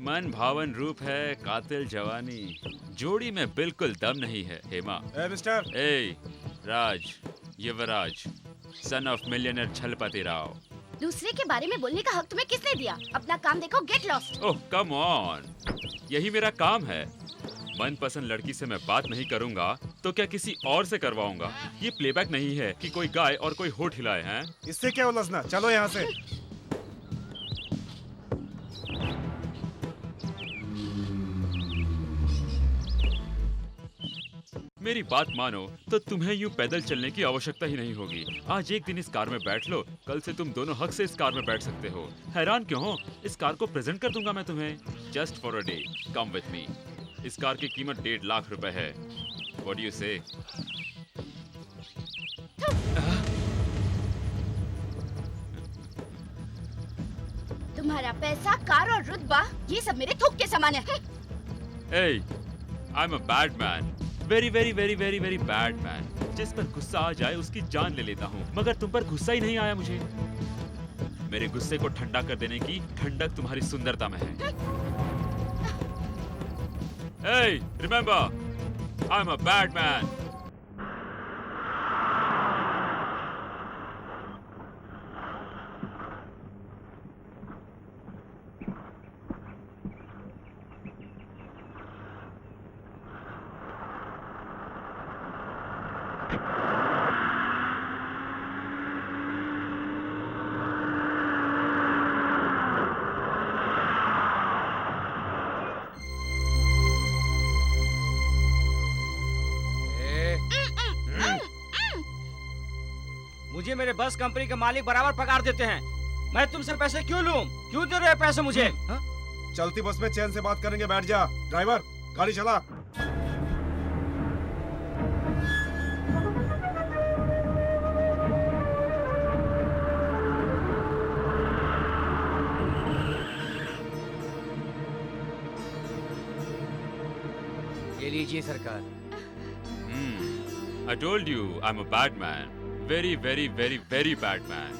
मन भावन रूप है, कातिल जवानी, जोड़ी में बिल्कुल दम नहीं है। Hema. Mister. Raj, Yuvraj, son of millionaire Chalapati Rao. दूसरे के बारे में बोलने का हक तुम्हें किसने दिया? अपना काम देखो, get lost. Oh come on, यही मेरा काम है। मनपसंद लड़की से मैं बात नहीं करूंगा तो क्या किसी और से करवाऊंगा? ये प्लेबैक नहीं है कि कोई गाय और कोई होठ हिलाए हैं। इससे क्या उलझना, चलो यहाँ से। मेरी बात मानो तो तुम्हें यूं पैदल चलने की आवश्यकता ही नहीं होगी। आज एक दिन इस कार में बैठ लो, कल से तुम दोनों हक से इस कार में बैठ सकते हो। हैरान क्यों हो? इस कार को प्रेजेंट कर दूंगा मैं तुम्हें। Just for a day, come with me. इस कार की कीमत 1.5 लाख रुपए है। व्हाट डू यू से? तुम्हारा पैसा, कार और रुतबा, ये सब मेरे थूक के समान है। Hey, I'm a bad man. Very, very, very, very, very bad man. जिस पर गुस्सा आ जाए उसकी जान ले लेता हूँ, मगर तुम पर गुस्सा ही नहीं आया मुझे। मेरे गुस्से को ठंडा कर देने की ठंडक तुम्हारी सुंदरता में है। Hey, remember, I'm a bad man. मुझे मेरे बस कंपनी के मालिक बराबर पगार देते हैं। मैं तुमसे पैसे क्यों लूं? क्यों दे रहे हो पैसे मुझे? हा? चलती बस में चैन से बात करेंगे, बैठ जा। ड्राइवर, गाड़ी चला। ये लीजिए सरकार। I told you, I'm a bad man. Very, very, very, very bad man.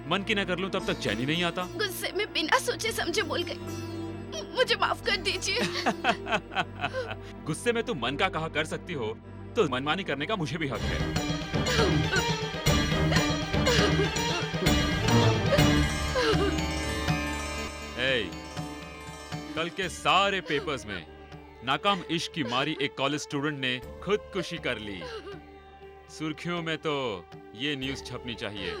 मन की ना कर लूं तब तक चैन ही नहीं आता। गुस्से में बिना सोचे समझे बोल गई, मुझे माफ कर दीजिए। गुस्से में तुम मन का कहा कर सकती हो, तो मनमानी करने का मुझे भी हक है। कल के सारे पेपर्स में नाकाम इश्क की मारी एक कॉलेज स्टूडेंट ने खुदकुशी कर ली। सुर्खियों में तो ये न्यूज़ छपनी चाहिए।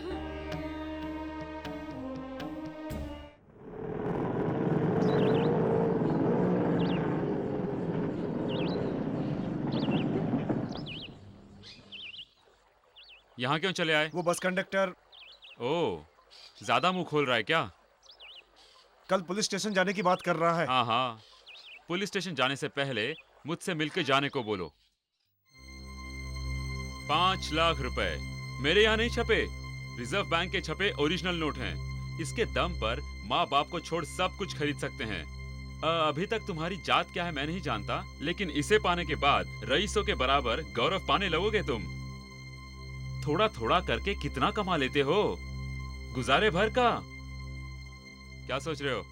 यहाँ क्यों चले आए? वो बस कंडक्टर। ओह, ज्यादा मुंह खोल रहा है क्या? कल पुलिस स्टेशन जाने की बात कर रहा है। हाँ हाँ, पुलिस स्टेशन जाने से पहले मुझसे मिलकर जाने को बोलो। 5 लाख रुपए मेरे यहाँ नहीं छपे, रिजर्व बैंक के छपे ओरिजिनल नोट हैं। इसके दम पर माँ बाप को छोड़ सब कुछ खरीद सकते हैं। अभी तक तुम्हारी जात क्या है मैं नहीं जानता, लेकिन इसे पाने के बाद रईसों के बराबर गौरव पाने लगोगे तुम। थोड़ा थोड़ा करके कितना कमा लेते हो? गुजारे भर का। क्या सोच रहे हो?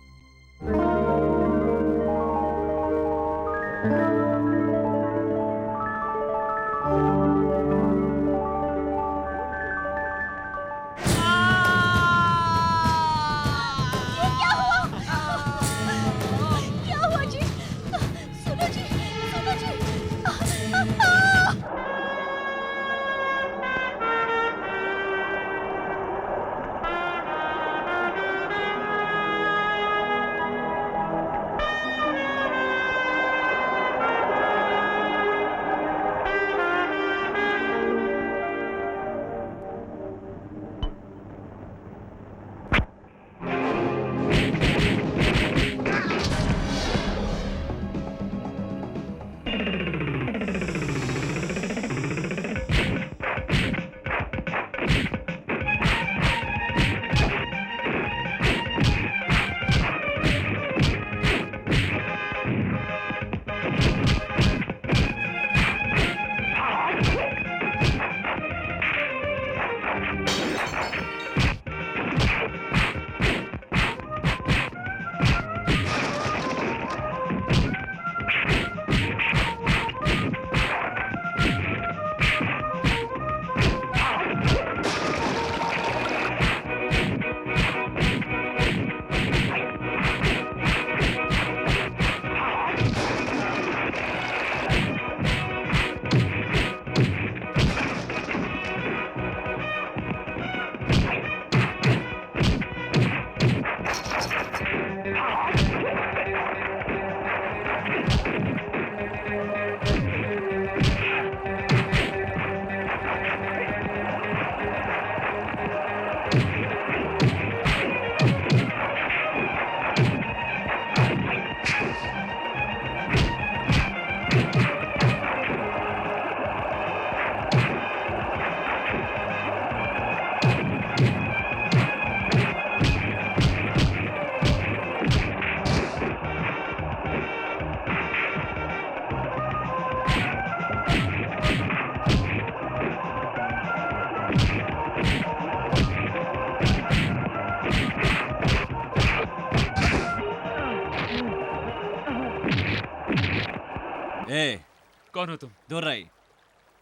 कौन हो तुम? दुर्राई,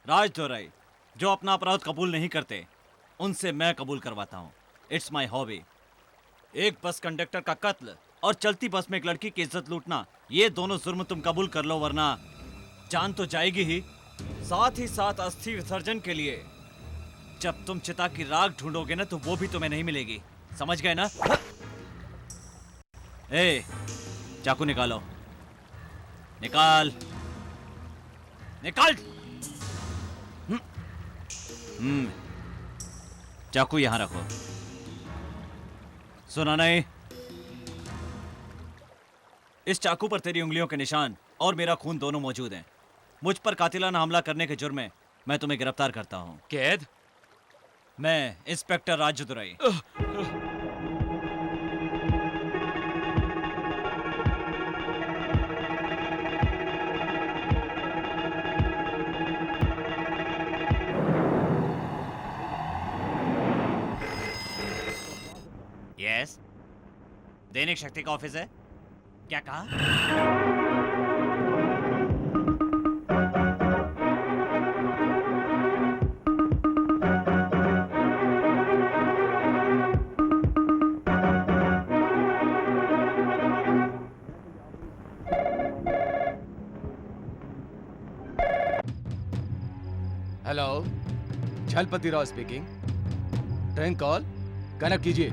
राज दुर्राई, जो अपना अपराध कबूल नहीं करते उनसे मैं कबूल करवाता हूँ। It's my hobby. एक बस कंडक्टर का कत्ल और चलती बस में एक लड़की की इज्जत लूटना, ये दोनों जुर्म तुम कबूल कर लो, वरना जान तो जाएगी ही, साथ ही साथ अस्थि विसर्जन के लिए जब तुम चिता की राख ढूंढोगे ना तो वो भी तुम्हें नहीं मिलेगी। समझ गए ना? ए, चाकू निकालो। निकाल निकाल। चाकू यहां रखो। सुना नहीं? इस चाकू पर तेरी उंगलियों के निशान और मेरा खून दोनों मौजूद हैं। मुझ पर कातिलाना हमला करने के जुर्म में मैं तुम्हें गिरफ्तार करता हूं। कैद? मैं इंस्पेक्टर राजदुराई। यस, दैनिक शक्ति का ऑफिस है। क्या कहा? Hello, Chalapati Rao speaking. Train call connect कीजिए।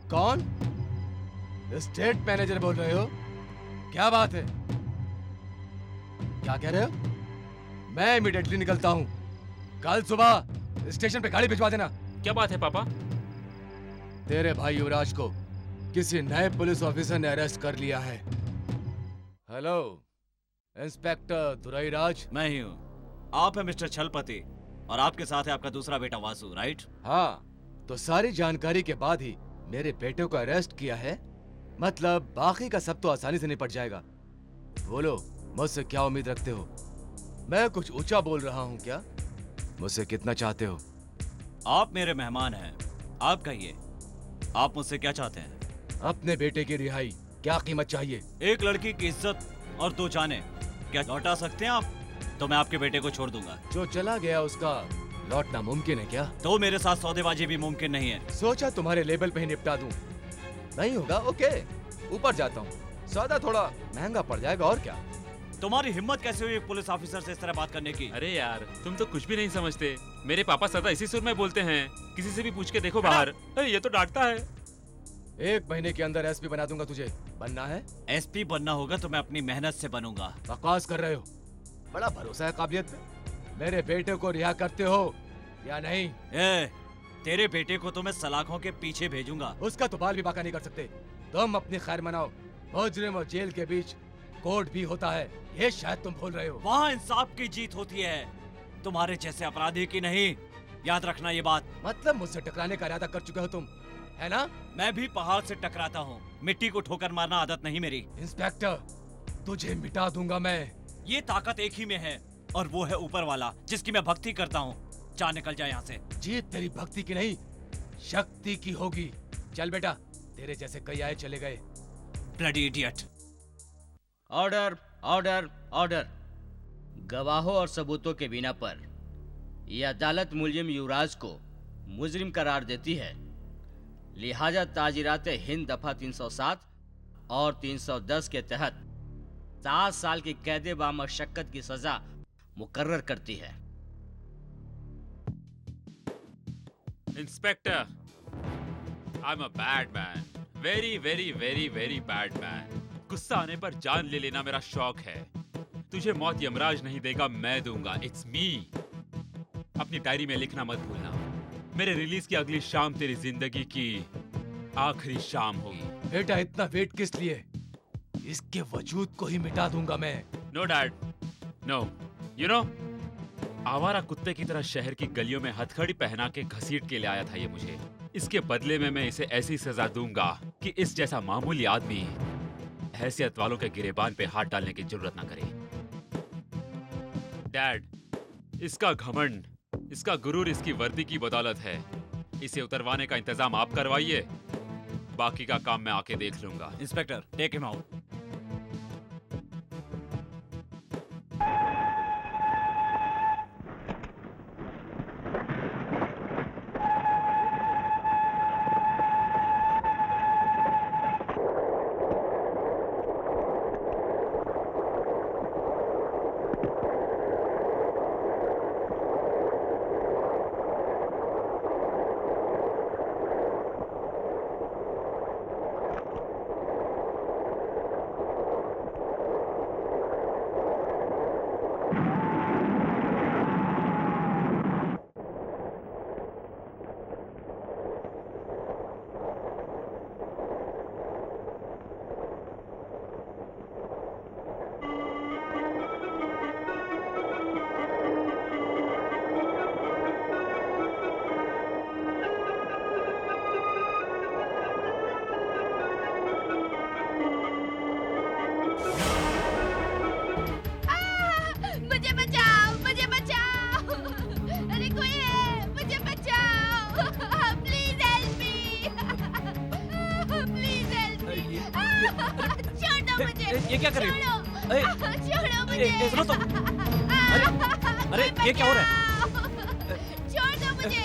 कौन? स्टेट मैनेजर बोल रहे हो? क्या बात है? क्या कह रहे हो? मैं इमीडिएटली निकलता हूं। कल सुबह स्टेशन पे गाड़ी भिजवा देना। क्या बात है पापा? तेरे भाई युवराज को किसी नए पुलिस ऑफिसर ने अरेस्ट कर लिया है। Hello, inspector Durairaj. मैं ही हूँ। आप है मिस्टर छलपति और आपके साथ है आपका दूसरा बेटा वासु, राइट? हाँ, तो सारी जानकारी के बाद ही मेरे बेटे को अरेस्ट किया है? मतलब बाकी का सब तो आसानी से निपट जाएगा। बोलो, मुझसे क्या उम्मीद रखते हो? मैं कुछ ऊंचा बोल रहा हूँ क्या? मुझसे कितना चाहते हो? आप मेरे मेहमान हैं। आप कहिए, आप मुझसे क्या चाहते हैं? अपने बेटे की रिहाई। क्या कीमत चाहिए? एक लड़की की इज्जत और 2 जानें। क्या लौटा सकते हैं आप? तो मैं आपके बेटे को छोड़ दूंगा। जो चला गया उसका लौटना मुमकिन है क्या? तो मेरे साथ सौदेबाजी भी मुमकिन नहीं है। सोचा तुम्हारे लेवल पे ही निपटा दूं। नहीं होगा? ओके, ऊपर जाता हूँ। सौदा थोड़ा महंगा पड़ जाएगा और क्या। तुम्हारी हिम्मत कैसे हुई एक पुलिस ऑफिसर से इस तरह बात करने की? अरे यार, तुम तो कुछ भी नहीं समझते। मेरे पापा सदा इसी सुर में बोलते हैं। किसी से भी पूछ के देखो बाहर। अरे ये तो डांटता है। 1 महीने के अंदर एसपी बना दूंगा तुझे। बनना है? एसपी बनना होगा तो मैं अपनी मेहनत से बनूंगा। बकवास कर रहे हो। बड़ा भरोसा है काबिलियत पे। मेरे बेटे को रिहा करते हो या नहीं? तेरे बेटे को तो मैं सलाखों के पीछे भेजूंगा। उसका तो बाल भी बाका नहीं कर सकते। तुम अपनी खैर मनाओ। मुजरिम और जेल के बीच कोर्ट भी होता है, ये शायद तुम भूल रहे हो। वहाँ इंसाफ की जीत होती है, तुम्हारे जैसे अपराधी की नहीं। याद रखना ये बात। मतलब मुझसे टकराने का इरादा कर चुके हो तुम, है ना? मैं भी पहाड़ से टकराता हूँ, मिट्टी को ठोकर मारना आदत नहीं मेरी। इंस्पेक्टर, तुझे मिटा दूंगा मैं। ये ताकत एक ही में है और वो है ऊपर वाला, जिसकी मैं भक्ति करता हूँ। जा निकल जा यहाँ से। जीत तेरी भक्ति की नहीं, शक्ति की होगी। चल बेटा, तेरे जैसे कई आए चले गए। Bloody idiot. Order, order, order. गवाहों और सबूतों के बिना पर यह अदालत मुलजिम युवराज को मुजरिम करार देती है। लिहाजा ताजिरात हिंद दफा 307 और 310 के तहत 7 साल की कैद बामशक्कत की सजा मुकर्रर करती है। Inspector, I am a bad man. Very very very very bad man. गुस्सा आने पर जान ले लेना मेरा शौक है। तुझे मौत यमराज नहीं देगा, मैं दूंगा। It's me. अपनी डायरी में लिखना मत भूलना, मेरे रिलीज की अगली शाम तेरी जिंदगी की आखिरी शाम होगी। बेटा, इतना वेट किस लिए? इसके वजूद को ही मिटा दूंगा मैं। No dad, no. You know, आवारा कुत्ते की तरह शहर की गलियों में हथकड़ी पहना के घसीट के ले आया था ये मुझे। इसके बदले में मैं इसे ऐसी सजा दूंगा कि इस जैसा मामूली आदमी हैसियत वालों के गिरेबान पे हाथ डालने की जरूरत ना करे। डैड, इसका घमंड, इसका गुरूर इसकी वर्दी की बदौलत है। इसे उतरवाने का इंतजाम आप करवाइए, बाकी का काम मैं आके देख लूंगा। Inspector, take him out. छोड़ो मुझे। ये क्या कर रही हो? छोड़ो। ए, छोड़ो मुझे। सुनो तो। अरे ये क्या हो रहा है? छोड़ दो मुझे।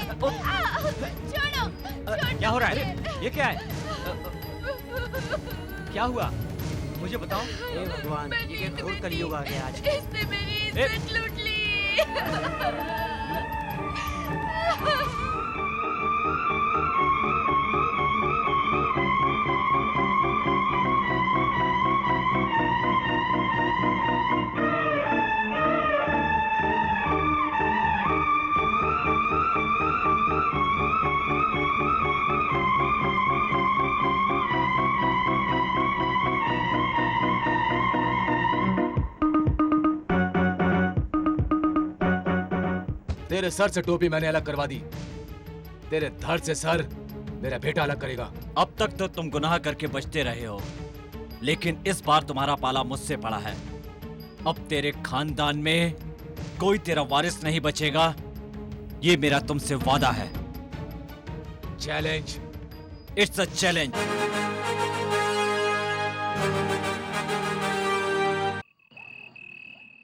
छोड़ो। क्या हो रहा है? ये क्या है? क्या हुआ? मुझे बताओ। हे भगवान, ये क्या घोर कलयुग आ गया आज। इसने मेरी इज्जत लूट ली। तेरे सर से टोपी मैंने अलग करवा दी, तेरे धड़ से सर मेरा बेटा अलग करेगा। अब तक तो तुम गुनाह करके बचते रहे हो, लेकिन इस बार तुम्हारा पाला मुझसे पड़ा है। अब तेरे खानदान में कोई तेरा वारिस नहीं बचेगा, ये मेरा तुमसे वादा है। चैलेंज। It's a challenge.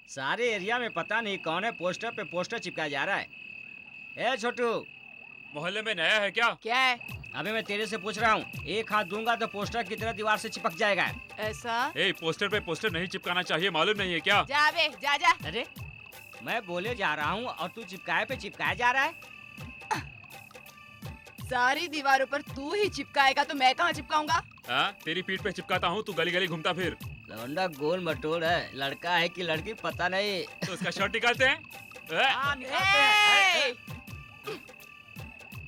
सारे एरिया में पता नहीं कौन है पोस्टर पे पोस्टर चिपकाया जा रहा है। ए छोटू, मोहल्ले में नया है क्या? क्या है? अबे मैं तेरे से पूछ रहा हूँ, एक हाथ दूंगा तो पोस्टर की तरह दीवार से चिपक जाएगा। ऐसा? ए, पोस्टर पे पोस्टर नहीं चिपकाना चाहिए, मालूम नहीं है क्या? जा बे, जा जा। अरे मैं बोले जा रहा हूँ और तू चिपकाए पे चिपकाया जा रहा है। सारी दीवारों पर तू ही चिपकाएगा तो मैं कहाँ चिपकाऊंगा? हाँ, तेरी पीठ पे चिपकाता हूँ, तू गली गली घूमता फिर। लौंडा गोल मटोल है, लड़का है कि लड़की पता नहीं। तो उसका शर्ट निकालते हैं। हाँ, निकालते हैं। ए!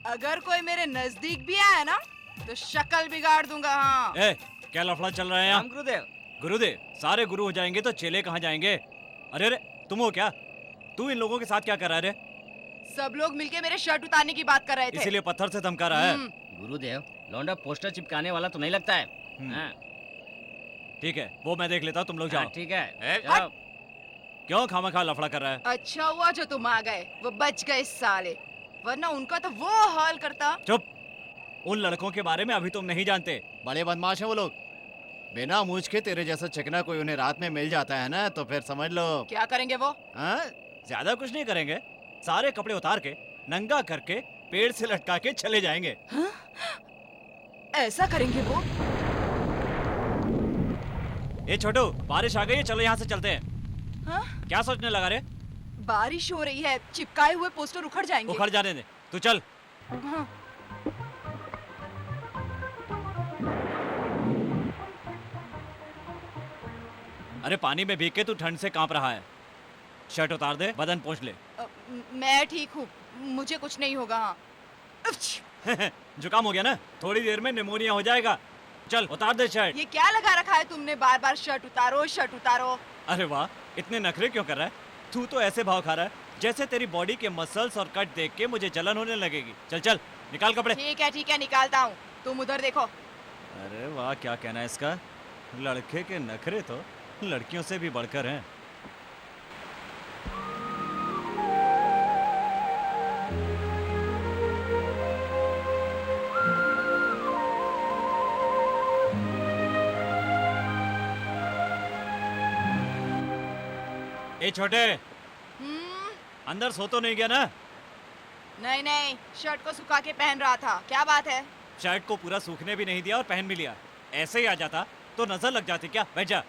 अगर कोई मेरे नजदीक भी आया ना तो शक्ल बिगाड़ दूंगा। हाँ। ए, क्या लफड़ा चल रहा है यहाँ? राम गुरुदेव। गुरुदेव, सारे गुरु हो जाएंगे तो चेले कहाँ जाएंगे? अरे अरे, तुम हो क्या? तू इन लोगों के साथ क्या कर रहा है रे? सब लोग मिलके मेरे शर्ट उतारने की बात कर रहे थे। इसीलिए पत्थर से धमका रहा है। गुरुदेव, लौंडा पोस्टर चिपकाने वाला तो नहीं लगता है। हाँ, ठीक है, वो मैं देख लेता हूँ, तुम लोग जाओ। ठीक है। ए, चलो। क्यों खामखा लफड़ा कर रहा है? अच्छा हुआ जो तुम आ गए, वो बच गए साले, वरना उनका तो वो हाल करता। चुप। उन लड़कों के बारे में अभी तुम नहीं जानते। बड़े बदमाश हैं वो लोग। बिना मूछ के तेरे जैसा चिकना कोई उन्हें रात में मिल जाता है ना, तो फिर समझ लो। क्या करेंगे वो? हाँ? ज्यादा कुछ नहीं करेंगे, सारे कपड़े उतार के नंगा करके पेड़ से लटका के चले जाएंगे। ऐसा करेंगे वो? ए छोटू, बारिश आ गई है, चलो यहाँ से चलते हैं। हाँ? क्या सोचने लगा रे? बारिश हो रही है, चिपकाए हुए पोस्टर उखड़ जाएंगे। उखड़ जाने दे, तू चल। हाँ। अरे पानी में भीग के तू ठंड से कांप रहा है। शर्ट उतार दे, बदन पोंछ ले। मैं ठीक हूँ, मुझे कुछ नहीं होगा। हाँ। उफ्छ! जुकाम हो गया ना, थोड़ी देर में निमोनिया हो जाएगा। चल उतार दे शर्ट। ये क्या लगा रखा है तुमने? बार बार शर्ट उतारो, शर्ट उतारो। अरे वाह, इतने नखरे क्यों कर रहा है? तू तो ऐसे भाव खा रहा है जैसे तेरी बॉडी के मसल्स और कट देख के मुझे जलन होने लगेगी। चल चल, निकाल कपड़े। ठीक है, निकालता हूँ। तुम उधर देखो। अरे वाह, क्या कहना है इसका? लड़के के नखरे तो लड़कियों से भी बढ़कर हैं। ए छोटे, अंदर सो तो नहीं गया ना? नहीं, शर्ट को सुखा के पहन रहा था। क्या बात है? शर्ट को पूरा सूखने भी नहीं दिया और पहन भी लिया। ऐसे ही आ जाता तो नजर लग जाती क्या? बैठ जा,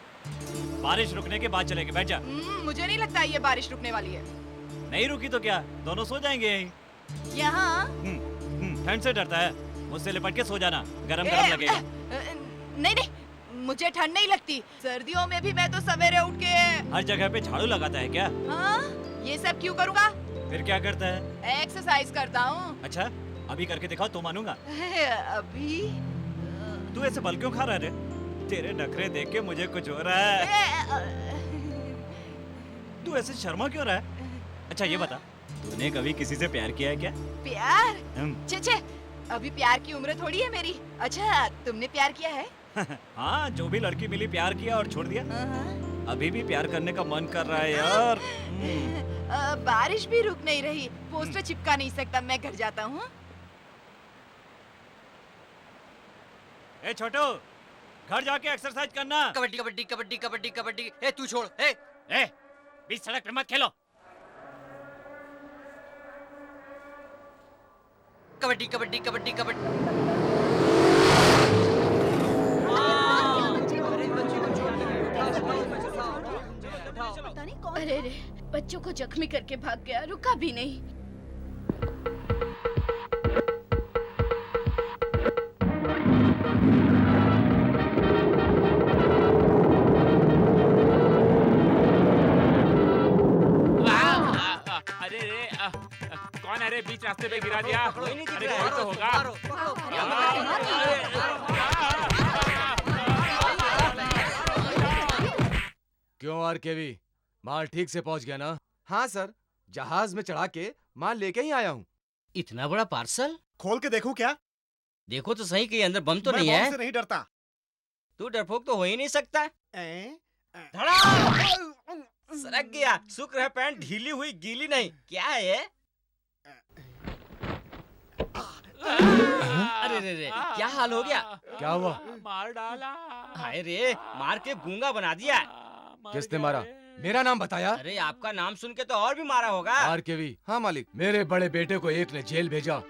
बारिश रुकने के बाद चलेंगे। बैठ जा। मुझे नहीं लगता ये बारिश रुकने वाली है। नहीं रुकी तो क्या, दोनों सो जाएंगे यहीं। यहाँ? ठंड से डरता है? मुझसे लिपट के सो जाना, गरम गरम लगेगा। नहीं, मुझे ठंड नहीं लगती। सर्दियों में भी मैं तो सवेरे उठ के हर जगह पे झाड़ू लगाता है क्या? हाँ? ये सब क्यों करूँगा? फिर क्या करता है? एक्सरसाइज करता हूँ। अच्छा, अभी करके दिखाओ तो मानूंगा। अभी? तू ऐसे बल क्यों खा रहा है? तेरे नखरे देख के मुझे कुछ हो रहा है। तू ऐसे शर्मा क्यों रहा है? अच्छा ये बता, तूने कभी किसी से प्यार किया है क्या? प्यार? हम्म। छे, अभी प्यार की उम्र थोड़ी है मेरी। अच्छा, तुमने प्यार किया है? हाँ, जो भी लड़की मिली प्यार किया और छोड़ दिया। हाँ। अभी भी प्यार करने का मन कर रहा है यार। बारिश भी रुक नहीं रही, पोस्टर चिपका नहीं सकता। मैं घर जाता हूँ। ए छोटू, घर जाके एक्सरसाइज करना। कबड्डी कबड्डी कबड्डी कबड्डी कबड्डी। ए तू छोड़। ए बीच सड़क पे मत खेलो। कबड्डी कबड्डी कबड्डी कबड्डी। अरे रे, बच्चों को जख्मी करके भाग गया, रुका भी नहीं। अरे रे कौन है रे, बीच रास्ते पे गिरा दिया? कोई नहीं दिख अरे रहा कोई है। तो होगा। क्यों आरकेवी, माल ठीक से पहुंच गया ना? हाँ सर, जहाज में चढ़ा के माल लेके ही आया हूँ। इतना बड़ा पार्सल? खोल के देखूं क्या? देखो तो सही कि अंदर बम तो मैं नहीं बम है। से नहीं डरता। तू डरपोक तो हो ही नहीं सकता। ए? सरक गया। शुक्र है पैंट ढीली हुई, गीली नहीं। क्या है ये? अरे रे, क्या हाल हो गया? क्या हुआ? मार डाला। हाय रे, मार के गूंगा बना दिया। किसने मारा? मेरा नाम बताया? अरे आपका नाम सुन के तो और भी मारा होगा। आरकेवी। हाँ मालिक। मेरे बड़े बेटे को एक ने जेल भेजा,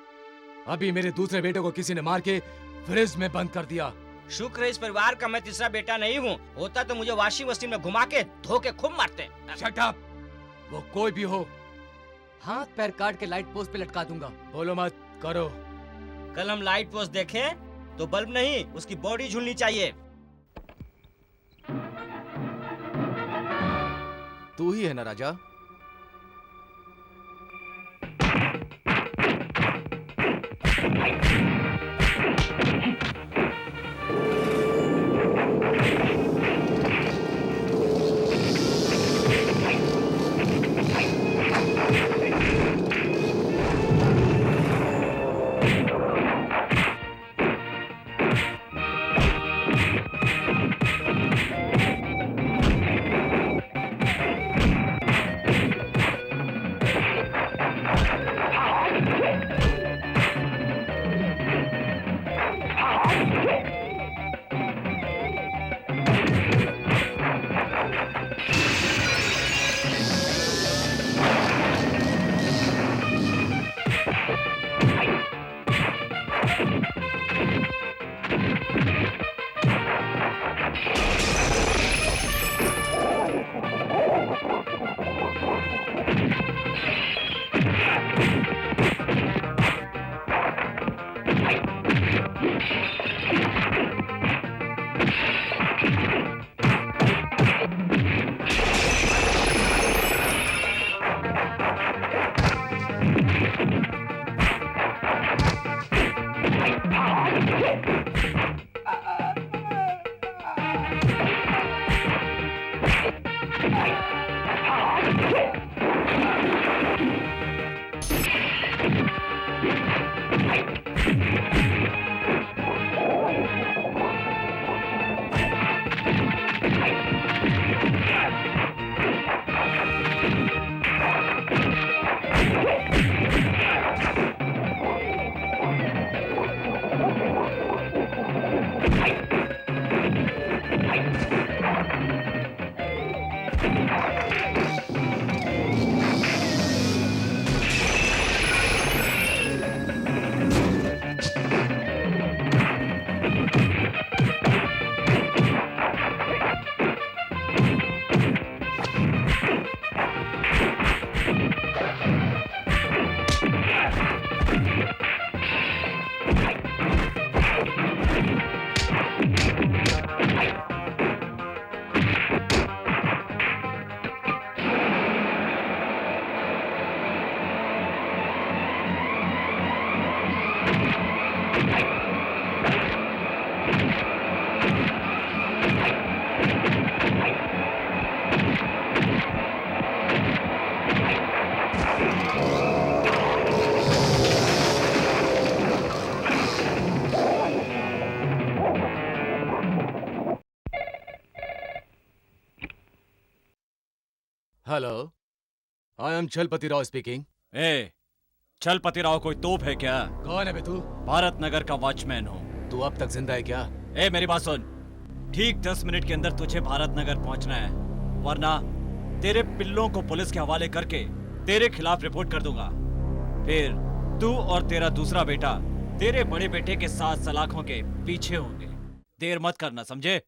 अभी मेरे दूसरे बेटे को किसी ने मार के फ्रिज में बंद कर दिया। शुक्र है इस परिवार का मैं तीसरा बेटा नहीं हूँ, होता तो मुझे वॉशिंग मशीन में घुमा के धो के खूब मारते। Shut up! वो कोई भी हो, हाथ पैर काट के लाइट पोस्ट पे लटका दूंगा। बोलो मत, करो। कल हम लाइट पोस्ट देखें तो बल्ब नहीं, उसकी बॉडी झूलनी चाहिए। तू ही है ना Raja? Hello, I am Chalapati Rao speaking. ए, छलपति राव कोई तोप है क्या? कौन है बे तू? भारत नगर का वॉचमैन हूँ। तू अब तक जिंदा है क्या? ए, मेरी बात सुन। ठीक 10 मिनट के अंदर तुझे भारत नगर पहुंचना है, वरना तेरे पिल्लों को पुलिस के हवाले करके तेरे खिलाफ रिपोर्ट कर दूंगा। फिर तू और तेरा दूसरा बेटा तेरे बड़े बेटे के साथ सलाखों के पीछे होंगे। देर मत करना, समझे?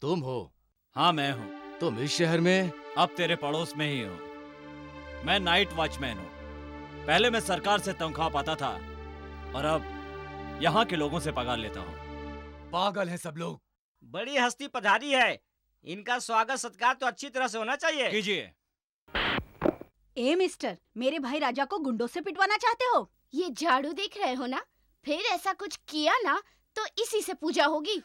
तुम हो? हाँ मैं हूँ। तुम इस शहर में? अब तेरे पड़ोस में ही हूँ। मैं नाइट वॉचमैन हूँ। पहले मैं सरकार से तनख्वाह पाता था और अब यहाँ के लोगों से पगार लेता हूँ। पागल है सब लोग। बड़ी हस्ती पधारी है, इनका स्वागत सत्कार तो अच्छी तरह से होना चाहिए। कीजिए। ए मिस्टर, मेरे भाई राजा को गुंडों से पिटवाना चाहते हो? ये झाड़ू देख रहे हो ना? फिर ऐसा कुछ किया ना तो इसी से पूजा होगी।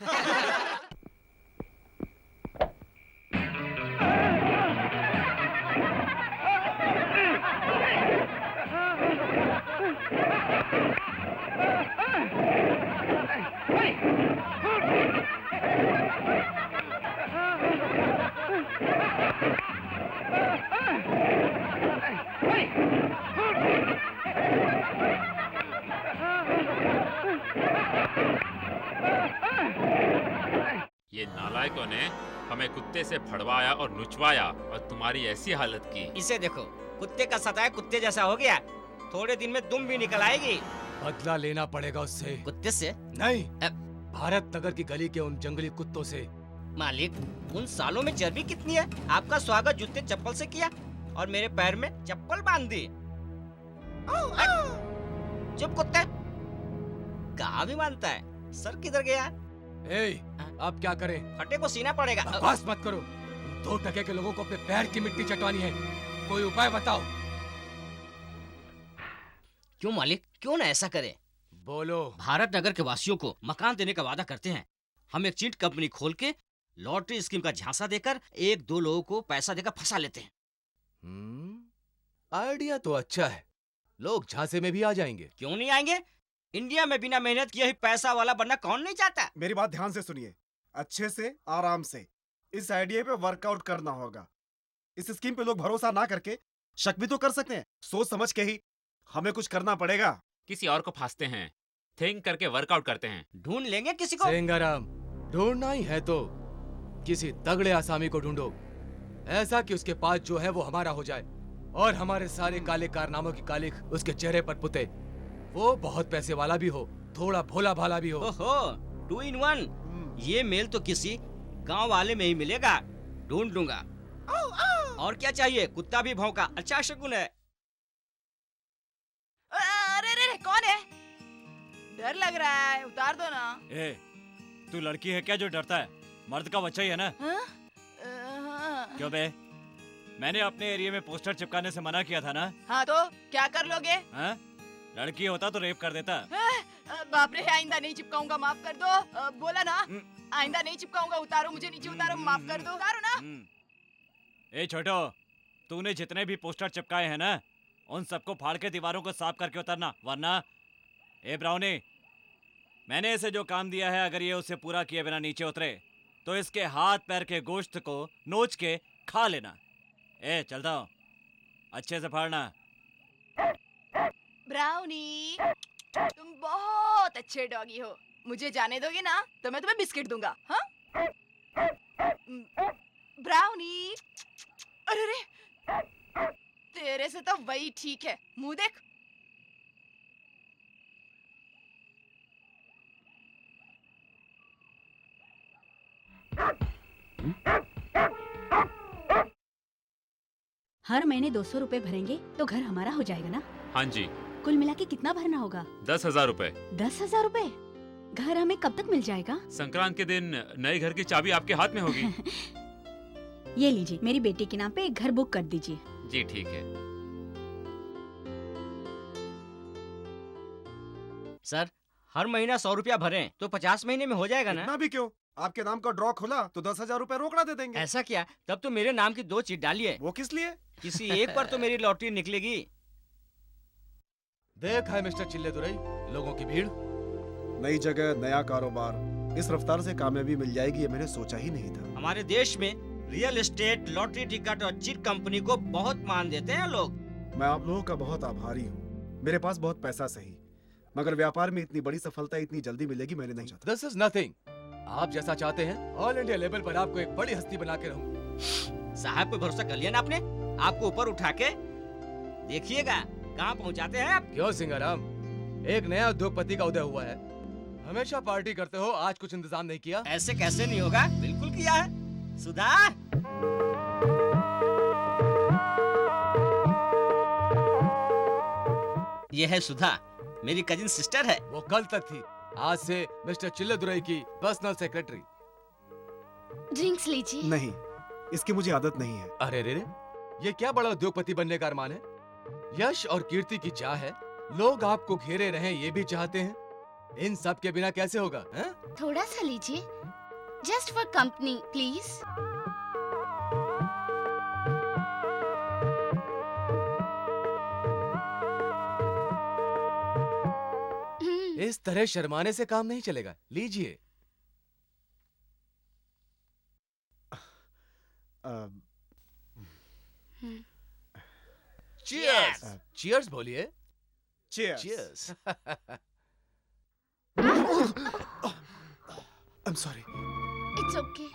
ये नालायकों ने हमें कुत्ते से फड़वाया और नुचवाया और तुम्हारी ऐसी हालत की। इसे देखो, कुत्ते का सताया कुत्ते जैसा हो गया। थोड़े दिन में दुम भी निकल आएगी। बदला लेना पड़ेगा उससे। कुत्ते से? नहीं, भारत नगर की गली के उन जंगली कुत्तों से। मालिक, उन सालों में चर्बी कितनी है? आपका स्वागत जूते चप्पल से किया और मेरे पैर में चप्पल बांध दी। चुप कुत्ते, कहाँ भी मानता है। सर किधर गया? अब क्या करें? फटे को सीना पड़ेगा। बकवास मत करो। 2 टके के लोगों को अपने पैर की मिट्टी चटवानी है। कोई उपाय बताओ। क्यों मालिक, क्यों ना ऐसा करे? बोलो। भारत नगर के वासियों को मकान देने का वादा करते हैं। हम एक चीट कंपनी खोल के लॉटरी स्कीम का झांसा देकर 1-2 लोगों को पैसा देकर फंसा लेते हैं। आइडिया तो अच्छा है। लोग झांसे में भी आ जाएंगे। क्यों नहीं आएंगे? इंडिया में बिना मेहनत किए ही पैसा वाला बनना कौन नहीं चाहता? मेरी बात ध्यान से सुनिए, अच्छे से आराम से इस आइडिया पे वर्कआउट करना होगा। इस स्कीम पे लोग भरोसा ना करके शक भी तो कर सकते हैं। सोच समझ के ही हमें कुछ करना पड़ेगा। किसी और को फांसते हैं, थिंक करके वर्कआउट करते हैं। ढूंढ लेंगे किसी को। सेंगाराम, ढूंढना ही है तो किसी तगड़े आसामी को ढूंढो, ऐसा कि उसके पास जो है वो हमारा हो जाए और हमारे सारे काले कारनामों की कालिख उसके चेहरे पर पुते। वो बहुत पैसे वाला भी हो, थोड़ा भोला भाला भी हो। ओहो, 2 in 1। ये मेल तो किसी गांव वाले में ही मिलेगा। ढूंढ लूंगा। और क्या चाहिए? कुत्ता भी भौंका, अच्छा शगुन है। अरे रे, कौन है? डर लग रहा है, उतार दो ना। तू लड़की है क्या जो डरता है? मर्द का बच्चा ही है ना? क्यों बे? मैंने अपने एरिया में पोस्टर चिपकाने से मना किया था ना? हाँ तो क्या कर लोगे? लड़की होता तो रेप कर देता। बाप रे, आइंदा नहीं चिपकाऊंगा, माफ कर दो। बोला ना, आइंदा नहीं चिपकाऊंगा। उतारो मुझे, नीचे उतारो, माफ कर दो। उतारो ना। ए छोटो, तूने जितने भी पोस्टर चिपकाए हैं ना, उन सबको फाड़ के दीवारों को साफ करके उतरना, वरना। ए ब्राउनी, मैंने इसे जो काम दिया है, अगर ये उसे पूरा किए बिना नीचे उतरे तो इसके हाथ पैर के गोश्त को नोच के खा लेना। ए चलता हूँ, अच्छे से फाड़ना। ब्राउनी, तुम बहुत अच्छे डॉगी हो। मुझे जाने दोगे ना तो मैं तुम्हें बिस्किट दूंगा। हाँ? ब्राउनी, अरे रे, तेरे से तो वही ठीक है। मुंह देख। हर महीने 200 रुपए भरेंगे तो घर हमारा हो जाएगा ना? हाँ जी। कुल मिला के कितना भरना होगा? 10,000 रुपए। 10,000 रुपए? घर हमें कब तक मिल जाएगा? संक्रांत के दिन नए घर की चाबी आपके हाथ में होगी। ये लीजिए, मेरी बेटी के नाम पे एक घर बुक कर दीजिए। जी ठीक है। सर, हर महीना 100 रुपया भरें तो 50 महीने में हो जाएगा ना? इतना भी क्यों? आपके नाम का ड्रॉ खुला तो 10,000 रुपए रोकड़ा दे देंगे। ऐसा क्या? तब तो मेरे नाम की 2 चीट डालिए। वो किस लिए? किसी एक पर तो मेरी लॉटरी निकलेगी। देखा है मिस्टर चिल्लेदुरई, लोगों की भीड़। नई जगह, नया कारोबार, इस रफ्तार से कामयाबी मिल जाएगी ये मैंने सोचा ही नहीं था। हमारे देश में रियल एस्टेट, लॉटरी टिकट और चिट कंपनी को बहुत मान देते हैं लोग। मैं आप लोगों का बहुत आभारी हूँ। मेरे पास बहुत पैसा सही, मगर व्यापार में इतनी बड़ी सफलता इतनी जल्दी मिलेगी मैंने नहीं चाहता। This is nothing. आप जैसा चाहते हैं ऑल इंडिया लेवल पर आपको एक बड़ी हस्ती बना के रहूं। साहब पे भरोसा कर लिया ना आपने? आपको ऊपर उठा के देखिएगा कहाँ पहुँचाते हैं आप। क्यों सिंगाराम, एक नया उद्योगपति का उदय हुआ है, हमेशा पार्टी करते हो, आज कुछ इंतजाम नहीं किया? ऐसे कैसे नहीं होगा, बिल्कुल किया है। सुधा, ये है सुधा, मेरी कजिन सिस्टर है। वो कल तक थी, आज से मिस्टर चिल्लादुरई की पर्सनल सेक्रेटरी। ड्रिंक्स लीजिए। नहीं, इसकी मुझे आदत नहीं है। अरे रे रे, ये क्या बड़ा उद्योगपति बनने का अरमान है? यश और कीर्ति की चाह है, लोग आपको घेरे रहें ये भी चाहते हैं। इन सब के बिना कैसे होगा हैं? थोड़ा सा लीजिए, जस्ट फॉर कंपनी प्लीज। इस तरह शर्माने से काम नहीं चलेगा, लीजिए। Cheers! चीयर्स बोलिए। Cheers. Cheers. I'm sorry. It's okay.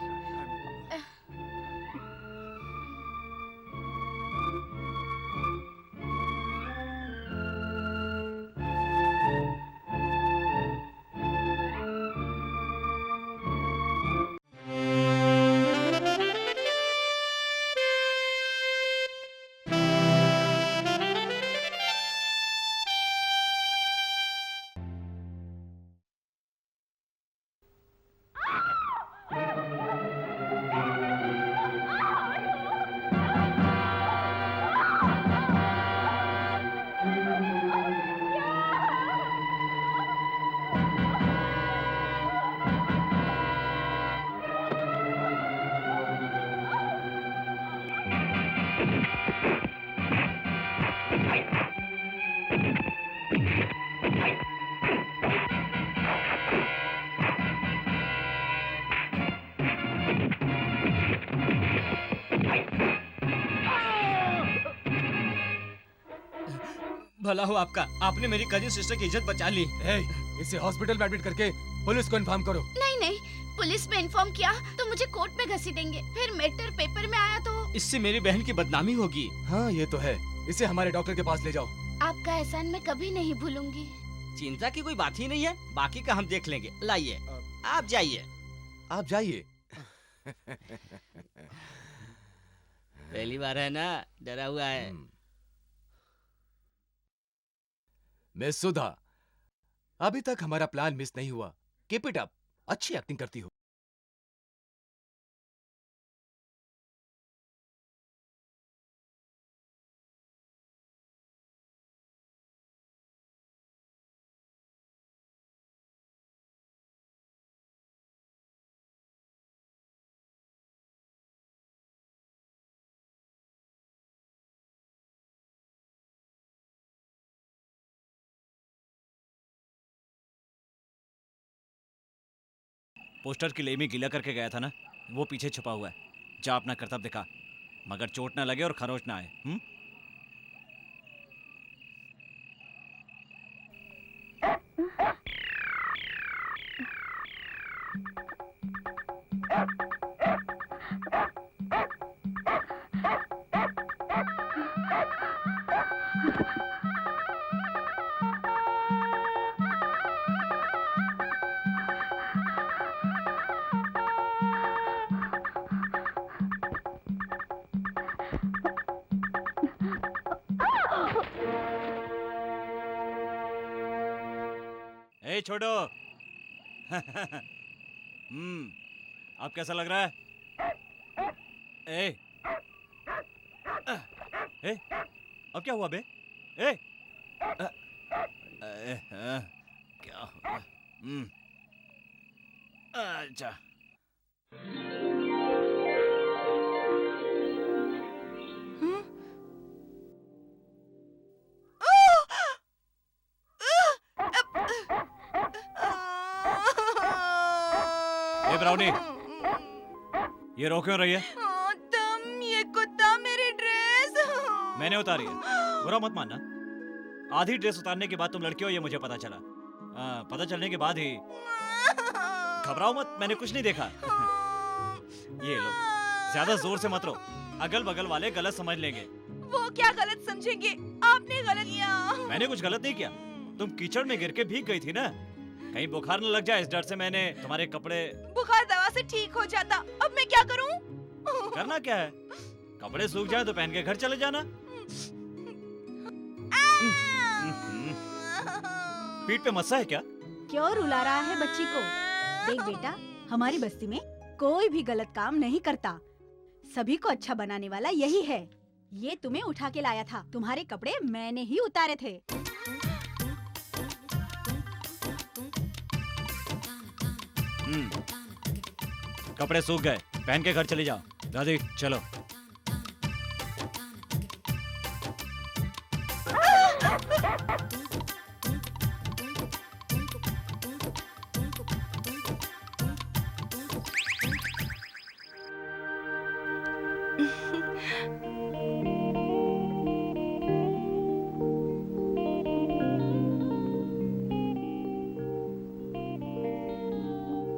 भला हो आपका, आपने मेरी कजिन सिस्टर की इज्जत बचा ली। इसे हॉस्पिटल में एडमिट करके पुलिस को इन्फॉर्म करो। नहीं नहीं, पुलिस में इन्फॉर्म किया तो मुझे कोर्ट में घसीटेंगे, फिर मैटर पेपर में आया तो। इससे मेरी बहन की बदनामी होगी। हाँ ये तो है, इसे हमारे डॉक्टर के पास ले जाओ। आपका एहसान मैं कभी नहीं भूलूंगी। चिंता की कोई बात ही नहीं है, बाकी का हम देख लेंगे। लाइए, आप जाइए। आप जाइए। पहली बार है ना, डरा हुआ है। मिस सुधा, अभी तक हमारा प्लान मिस नहीं हुआ। कीप इट अप, अच्छी एक्टिंग करती हो। पोस्टर की लेमी गीला करके गया था ना, वो पीछे छुपा हुआ है। जा अपना करतब दिखा, मगर चोट ना लगे और खरोच ना आए। ए छोड़ो। अब कैसा लग रहा है? ए, अब क्या हुआ बे? क्या हुआ? अच्छा। ब्राउनी, ये रो क्यों रही है? तुम, ये कुत्ता मेरी ड्रेस। मैंने उतारी है, बुरा मत मानना। आधी ड्रेस उतारने के बाद तुम लड़की हो ये मुझे पता चला। पता चलने के बाद ही घबराओ मत, मैंने कुछ नहीं देखा। ये लो, ज्यादा जोर से मत रो, अगल बगल वाले गलत समझ लेंगे। वो क्या गलत समझेंगे? आपने गलत किया। मैंने कुछ गलत नहीं किया, तुम कीचड़ में गिर के भीग गई थी ना, कहीं बुखार न लग जाए इस डर से मैंने तुम्हारे कपड़े। बुखार दवा से ठीक हो जाता, अब मैं क्या करूं? करना क्या है, कपड़े सूख जाए तो पहन के घर चले जाना। पीठ पे मस्सा है क्या? क्यों रुला रहा है बच्ची को? देख बेटा, हमारी बस्ती में कोई भी गलत काम नहीं करता, सभी को अच्छा बनाने वाला यही है। ये तुम्हें उठा के लाया था, तुम्हारे कपड़े मैंने ही उतारे थे। कपड़े सूख गए, पहन के घर चले जाओ। दादी चलो।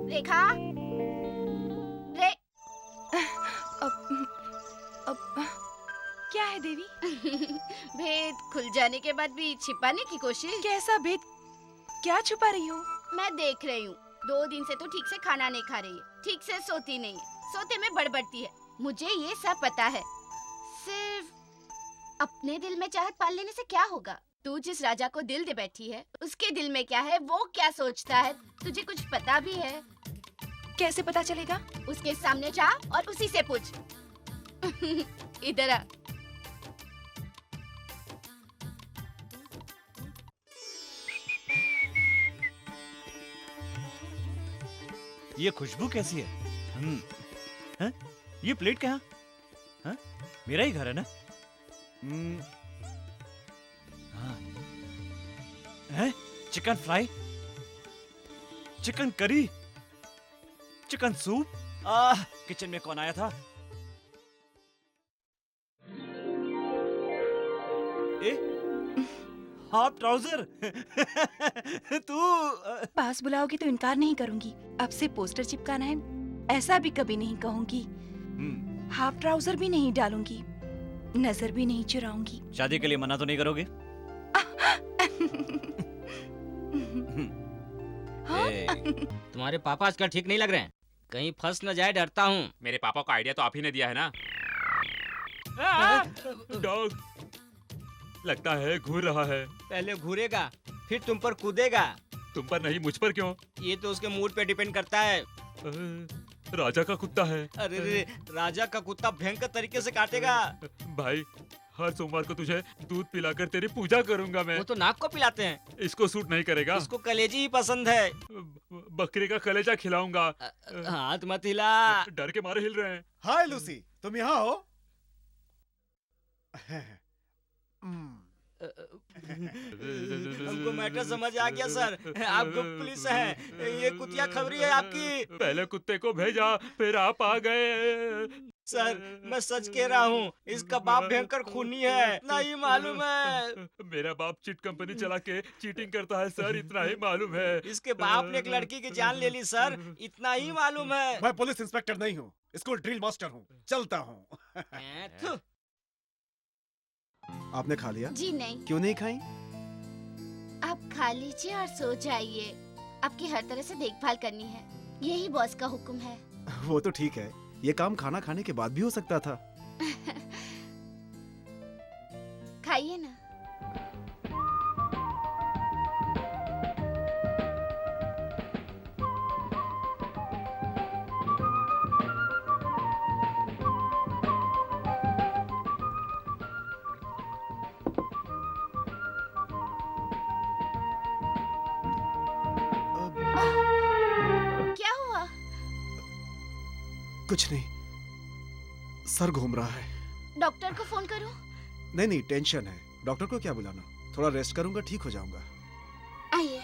रेखा, रे क्या है देवी? भेद खुल जाने के बाद भी छिपाने की कोशिश। कैसा भेद? क्या छुपा रही हो? मैं देख रही हूँ, 2 दिन से तो ठीक से खाना नहीं खा रही है, ठीक से सोती नहीं है, सोते में बड़बड़ती है। मुझे ये सब पता है। सिर्फ अपने दिल में चाहत पाल लेने से क्या होगा? तू जिस राजा को दिल दे बैठी है, उसके दिल में क्या है, वो क्या सोचता है, तुझे कुछ पता भी है? कैसे पता चलेगा? उसके सामने जा और उसी से पूछ। इधर आ। ये खुशबू कैसी है? हैं? ये प्लेट कहाँ? हाँ? मेरा ही घर है ना? हाँ। हैं? Chicken fry, chicken curry, chicken soup. Kitchen में कौन आया था? Half trouser. तू पास बुलाओगे तो इनकार नहीं करूंगी। अब से पोस्टर चिपकाना है, ऐसा भी कभी नहीं कहूंगी। हाफ ट्राउजर भी नहीं डालूंगी, नजर भी नहीं चुराऊंगी। शादी के लिए मना तो नहीं करोगे? तुम्हारे पापा आजकल ठीक नहीं लग रहे हैं, कहीं फंस न जाए, डरता हूँ। मेरे पापा को आइडिया तो आप ही ने दिया है ना। डॉग लगता है घूर रहा है। पहले घूरेगा, फिर तुम पर कूदेगा। तुम पर नहीं, मुझ पर क्यों? ये तो उसके मूड पे डिपेंड करता है। राजा का कुत्ता है। अरे रे, राजा का कुत्ता भयंकर तरीके से काटेगा। भाई, हर सोमवार को तुझे दूध पिलाकर तेरी पूजा करूंगा मैं। वो तो नाक को पिलाते हैं। इसको सूट नहीं करेगा। इसको कलेजी ही पसंद है। बकरी का कलेजा खिलाऊंगा। हाथ मत हिला। डर के मारे हिल रहे हैं। हाय लूसी, तुम यहाँ हो? हमको मैटर समझ आ गया सर, आपको पुलिस है, ये कुतिया खबरी है आपकी। पहले कुत्ते को भेजा, फिर आप आ गए। सर, मैं सच कह रहा हूँ, इसका बाप भयंकर खूनी है, इतना ही मालूम है। मेरा बाप चिट कंपनी चला के चीटिंग करता है सर, इतना ही मालूम है। इसके बाप ने एक लड़की की जान ले ली सर, इतना ही मालूम है। मैं पुलिस इंस्पेक्टर नहीं हूँ, स्कूल ड्रिल मास्टर हूँ, चलता हूँ। आपने खा लिया? जी नहीं। क्यों नहीं खाई? आप खा लीजिए और सो जाइए। आपकी हर तरह से देखभाल करनी है, यही बॉस का हुक्म है। वो तो ठीक है, ये काम खाना खाने के बाद भी हो सकता था। खाइए ना। क्या हुआ? कुछ नहीं, सर घूम रहा है। डॉक्टर को फोन करूं? नहीं, टेंशन है। डॉक्टर को क्या बुलाना, थोड़ा रेस्ट करूंगा, ठीक हो जाऊंगा। आइए।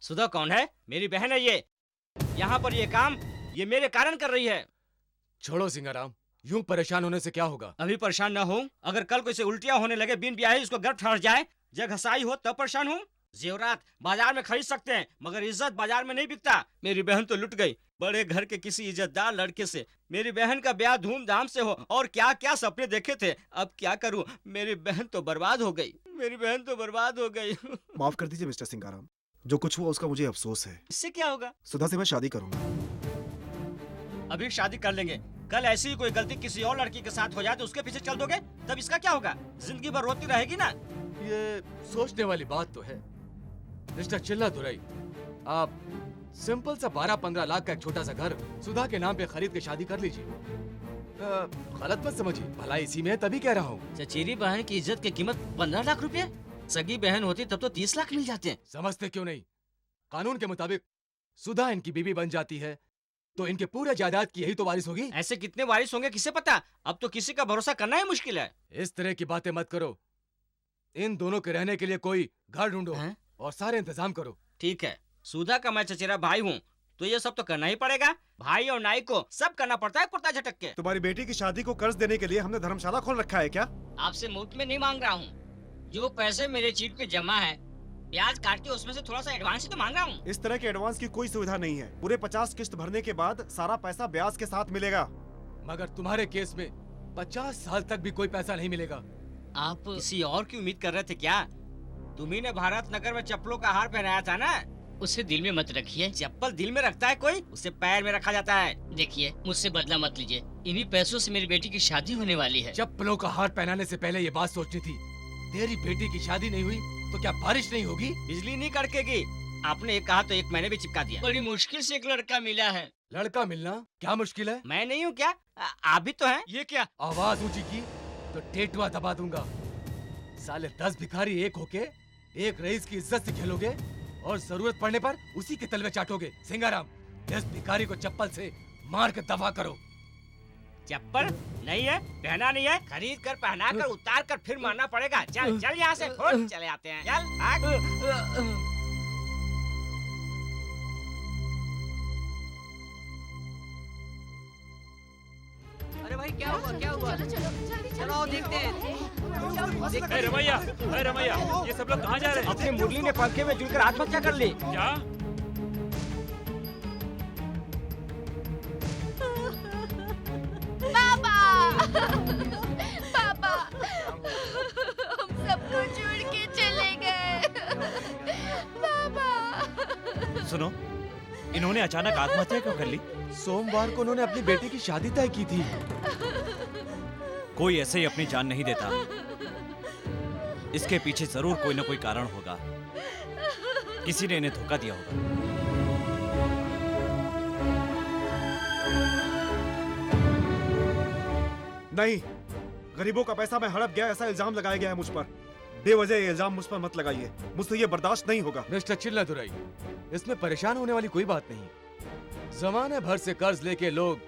सुधा कौन है? मेरी बहन है ये। यहाँ पर ये काम ये मेरे कारण कर रही है। छोड़ो सिंगाराम, यूं परेशान होने से क्या होगा? अभी परेशान ना हो, अगर कल को इसे उल्टियाँ होने लगे, बिन ब्याहे इसको गर्भ ठहर जाए, जग घसाई हो तब परेशान हूँ। जेवरात बाजार में खरीद सकते हैं, मगर इज्जत बाजार में नहीं बिकता। मेरी बहन तो लुट गई बड़े घर के किसी इज्जतदार लड़के से। मेरी बहन का ब्याह धूमधाम से हो और क्या क्या सपने देखे थे। अब क्या करूं? मेरी बहन तो बर्बाद हो गई, मेरी बहन तो बर्बाद हो गई। माफ कर दीजिए मिस्टर सिंगाराम, जो कुछ हुआ उसका मुझे अफसोस है। इससे क्या होगा? सुधा से मैं शादी करूंगा। अभी शादी कर लेंगे, कल ऐसी ही कोई गलती किसी और लड़की के साथ हो जाए तो उसके पीछे चल दोगे, तब इसका क्या होगा? जिंदगी भर रोती रहेगी ना। ये सोचने वाली बात तो है। मिस्टर चिल्ला दुराई, आप सिंपल सा 12-15 लाख का एक छोटा सा घर सुधा के नाम पे खरीद के शादी कर लीजिए। गलत मत समझिए, भलाई इसी में है, तभी कह रहा हूँ। चचेरी बहन की इज्जत की कीमत 15 लाख रुपए? सगी बहन होती तब तो 30 लाख मिल जाते हैं। समझते क्यों नहीं? कानून के मुताबिक सुधा इनकी बीवी बन जाती है तो इनके पूरे जायदाद की यही तो वारिस होगी। ऐसे कितने वारिस होंगे किसे पता? अब तो किसी का भरोसा करना ही मुश्किल है। इस तरह की बातें मत करो। इन दोनों के रहने के लिए कोई घर ढूंढो और सारे इंतजाम करो। ठीक है, सुधा का मैं चचेरा भाई हूँ तो ये सब तो करना ही पड़ेगा। भाई और नाई को सब करना पड़ता है कुर्ता झटक के। तुम्हारी बेटी की शादी को कर्ज देने के लिए हमने धर्मशाला खोल रखा है क्या? आपसे मुफ्त में नहीं मांग रहा हूँ। जो पैसे मेरे चीट पे जमा है, ब्याज काट के उसमें से थोड़ा सा एडवांस ही तो मांग रहा हूँ। इस तरह के एडवांस की कोई सुविधा नहीं है। पूरे 50 किस्त भरने के बाद सारा पैसा ब्याज के साथ मिलेगा। मगर तुम्हारे केस में 50 साल तक भी कोई पैसा नहीं मिलेगा। आप किसी और की उम्मीद कर रहे थे क्या? तुम्ही ने भारत नगर में चप्पलों का हार पहनाया था ना? उसे दिल में मत रखिए। चप्पल दिल में रखता है कोई, उसे पैर में रखा जाता है। देखिए, मुझसे बदला मत लीजिए। इन्हीं पैसों से मेरी बेटी की शादी होने वाली है। चप्पलों का हार पहनाने से पहले ये बात सोचनी थी। तेरी बेटी की शादी नहीं हुई तो क्या बारिश नहीं होगी? बिजली नहीं कड़केगी। आपने एक कहा तो एक मैंने भी चिपका दिया। बड़ी मुश्किल से एक लड़का मिला है। लड़का मिलना क्या मुश्किल है? मैं नहीं हूँ क्या? आप भी तो हैं। ये क्या? आवाज ऊंची की तो टेटुआ दबा दूंगा। साले 10 भिखारी एक होके एक रईस की इज्जत से खेलोगे और जरूरत पड़ने पर उसी के तलवे चाटोगे। सिंगाराम, इस भिखारी को चप्पल से मार के दफा करो। चप्पल नहीं है, पहना नहीं है, खरीद कर पहना कर उतार कर फिर मारना पड़ेगा। चल चल यहाँ से, फुट चले आते हैं। चल भाग। अरे भाई क्या हुआ? क्या हुआ? चलो चलो जल्दी चलो आओ देखते हैं। रमैया, रमैया, ये सब लोग कहाँ जा रहे हैं? अपनी मुरली ने पंखे में जुड़कर आत्महत्या कर ली। क्या? पापा पापा हम सबको छोड़ के चले गए। पापा सुनो, इन्होंने अचानक आत्महत्या क्यों कर ली? सोमवार को उन्होंने अपनी बेटी की शादी तय की थी। कोई ऐसे ही अपनी जान नहीं देता। इसके पीछे जरूर कोई ना कोई कारण होगा। किसी ने इन्हें धोखा दिया होगा। नहीं, गरीबों का पैसा मैं हड़प गया ऐसा इल्जाम लगाया गया है मुझ पर। बेवजह ये इल्जाम मुझ पर मत लगाइए, मुझसे ये बर्दाश्त नहीं होगा। मिस्टर चिल्ला दुराई, इसमें परेशान होने वाली कोई बात नहीं। जमाने भर से कर्ज लेके लोग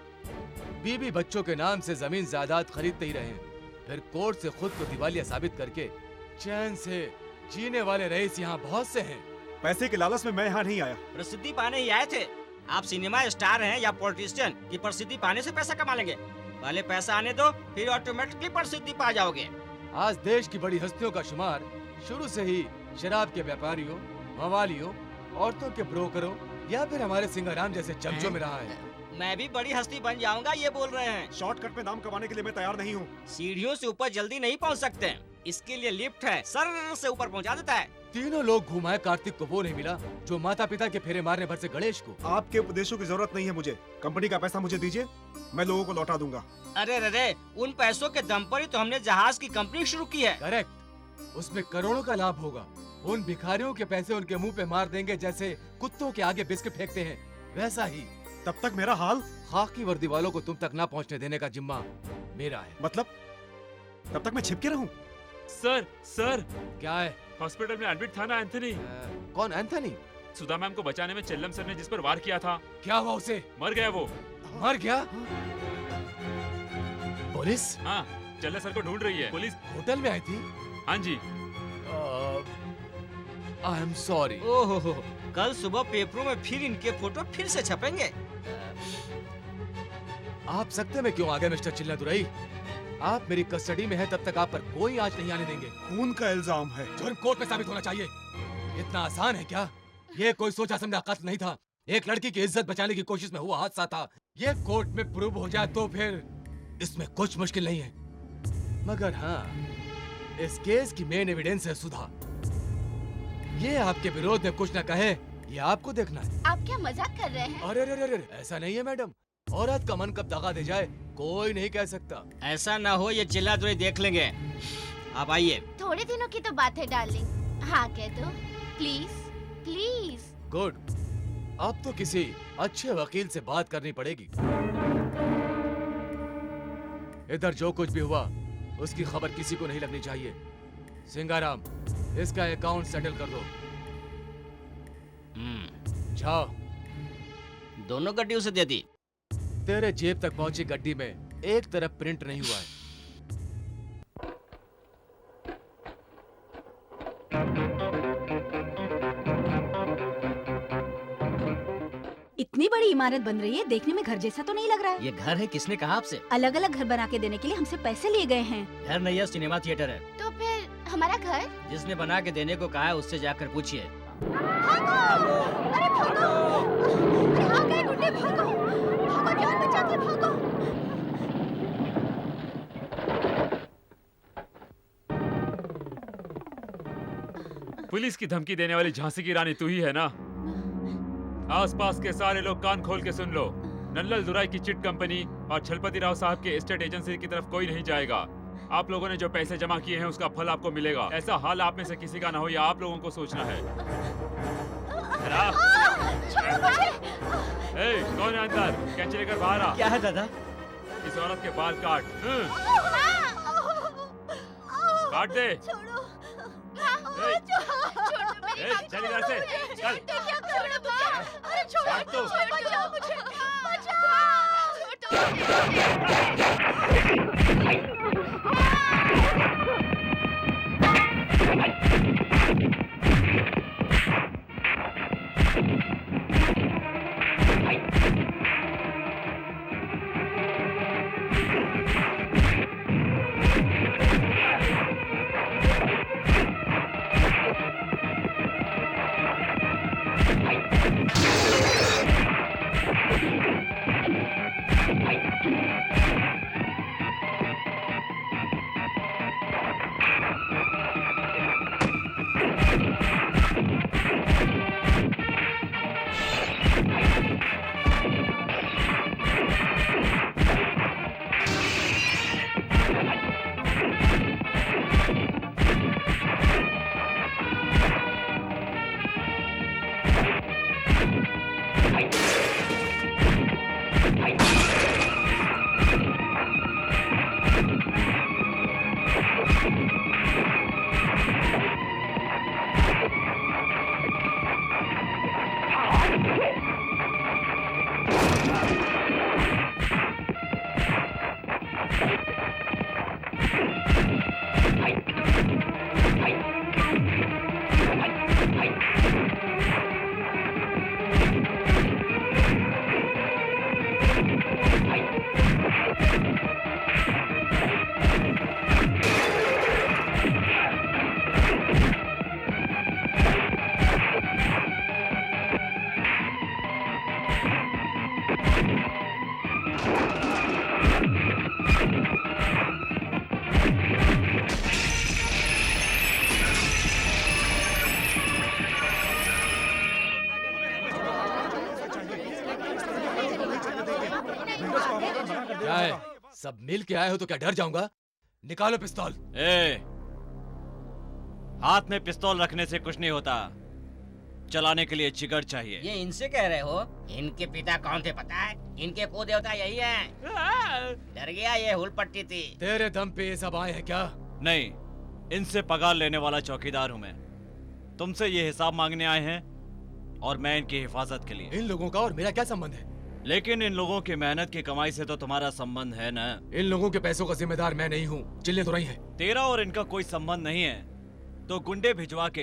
बीबी बच्चों के नाम से जमीन जायदाद खरीदते ही रहे, फिर कोर्ट से खुद को दिवालिया साबित करके चैन से जीने वाले रईस यहाँ बहुत से हैं। पैसे के लालच में मैं यहाँ नहीं आया। प्रसिद्धि पाने ही आए थे। आप सिनेमा स्टार हैं या पॉलिटिशियन की प्रसिद्धि पाने से पैसा कमा लेंगे? पहले पैसा आने दो, फिर ऑटोमेटिकली प्रसिद्धि पा जाओगे। आज देश की बड़ी हस्तियों का शुमार शुरू से ही शराब के व्यापारियों, मवालियों, औरतों के ब्रोकरों या फिर हमारे सिंगाराम जैसे चमचों में रहा है। मैं भी बड़ी हस्ती बन जाऊंगा ये बोल रहे हैं। शॉर्टकट में नाम कमाने के लिए मैं तैयार नहीं हूँ। सीढ़ियों से ऊपर जल्दी नहीं पहुँच सकते, इसके लिए लिफ्ट है, सर से ऊपर पहुँचा देता है। तीनों लोग घुमाए, कार्तिक को वो नहीं मिला जो माता पिता के फेरे मारने भर से गणेश को। आपके उपदेशों की जरूरत नहीं है मुझे। कंपनी का पैसा मुझे दीजिए, मैं लोगों को लौटा दूंगा। अरे रे, उन पैसों के दम पर ही तो हमने जहाज की कंपनी शुरू की है। करेक्ट, उसमें करोड़ों का लाभ होगा। उन भिखारियों के पैसे उनके मुंह पे मार देंगे जैसे कुत्तों के आगे बिस्किट फेंकते हैं, वैसा ही। तब तक मेरा हाल? खाकी वर्दी वालों को तुम तक ना पहुंचने देने का जिम्मा मेरा है। मतलब तब तक मैं छिपके रहूं? सर सर क्या है? हॉस्पिटल में एडमिट था ना एंथनी। कौन एंथनी? सुधा मैम को बचाने में चेल्लम सर ने जिस पर वार किया था। क्या हुआ उसे? मर गया वो। मर गया? पुलिस? हाँ, चल्ला सर को ढूंढ रही है पुलिस। होटल में आई थी? हाँ जी। I am sorry. ओहो, कल सुबह पेपरों में फिर इनके फोटो फिर से छपेंगे। आप सकते में क्यों आ गए मिस्टर चिल्लादुरई? आप मेरी कस्टडी में हैं, तब तक आप पर कोई आंच नहीं आने देंगे। खून का इल्जाम है। जुर्म कोर्ट में साबित होना चाहिए। इतना आसान है क्या? ये कोई सोचा समझा कत्ल नहीं था, एक लड़की की इज्जत बचाने की कोशिश में हुआ हादसा था। ये कोर्ट में प्रूव हो जाए तो फिर इसमें कुछ मुश्किल नहीं है। मगर हाँ, इस केस की मेन एविडेंस है सुधा। ये आपके विरोध में कुछ न कहे, ये आपको देखना है। आप क्या मजाक कर रहे हैं? अरे अरे अरे, ऐसा नहीं है मैडम। औरत का मन कब दगा दे जाए कोई नहीं कह सकता। ऐसा ना हो, ये चिल्लादुरई देख लेंगे। आप आइए। थोड़े दिनों की तो बात है डार्लिंग। हाँ कह दो प्लीज प्लीज। गुड, अब तो किसी अच्छे वकील से बात करनी पड़ेगी। इधर जो कुछ भी हुआ उसकी खबर किसी को नहीं लगनी चाहिए। सिंगाराम, इसका अकाउंट सेटल कर दो। जाओ। दोनों गड्डी उसे दे दी। तेरे जेब तक पहुंची गड्डी में एक तरफ प्रिंट नहीं हुआ है। इतनी बड़ी इमारत बन रही है, देखने में घर जैसा तो नहीं लग रहा है। ये घर है, किसने कहा आपसे? अलग अलग घर बना के देने के लिए हमसे पैसे लिए गए हैं। घर नहीं है, सिनेमा थिएटर है। तो फिर हमारा घर? जिसने बना के देने को कहा है उससे जाकर पूछिए। अरे भागो! अरे आ गए गुंडे, भागो! भागो, जान बचा के भागो! पुलिस की धमकी देने वाली झांसी की रानी तू ही है ना? आसपास के सारे लोग कान खोल के सुन लो। नल्लल दुराई की चिट कंपनी और छलपति राव साहब के एस्टेट एजेंसी की तरफ कोई नहीं जाएगा। आप लोगों ने जो पैसे जमा किए हैं उसका फल आपको मिलेगा। ऐसा हाल आप में से किसी का ना हो, या आप लोगों को सोचना है। कौन है अंदर? कैंची लेकर बाहर आ। क्या है दादा? इस औरत के बाल काट। काट दे। चल इधर से, चल। काट दो। क्या है? सब मिल के आए हो तो क्या डर जाऊंगा? निकालो पिस्तौल। हाथ में पिस्तौल रखने से कुछ नहीं होता, चलाने के लिए जिगर चाहिए। ये इनसे कह रहे हो? इनके पिता कौन थे पता है? इनके कुल देवता यही हैं। डर गया, ये हुल पट्टी थी। तेरे दम पे ये सब आए हैं क्या? नहीं, इनसे पगार लेने वाला चौकीदार हूं मैं। तुमसे ये हिसाब मांगने आए हैं और मैं इनकी हिफाजत के लिए। इन लोगों का और मेरा क्या संबंध है? लेकिन इन लोगों की मेहनत की कमाई से तो तुम्हारा संबंध है ना। इन लोगों के पैसों का जिम्मेदार मैं नहीं हूँ, चिल्ले तो नहीं है। तेरा और इनका कोई संबंध नहीं है तो गुंडे भिजवा के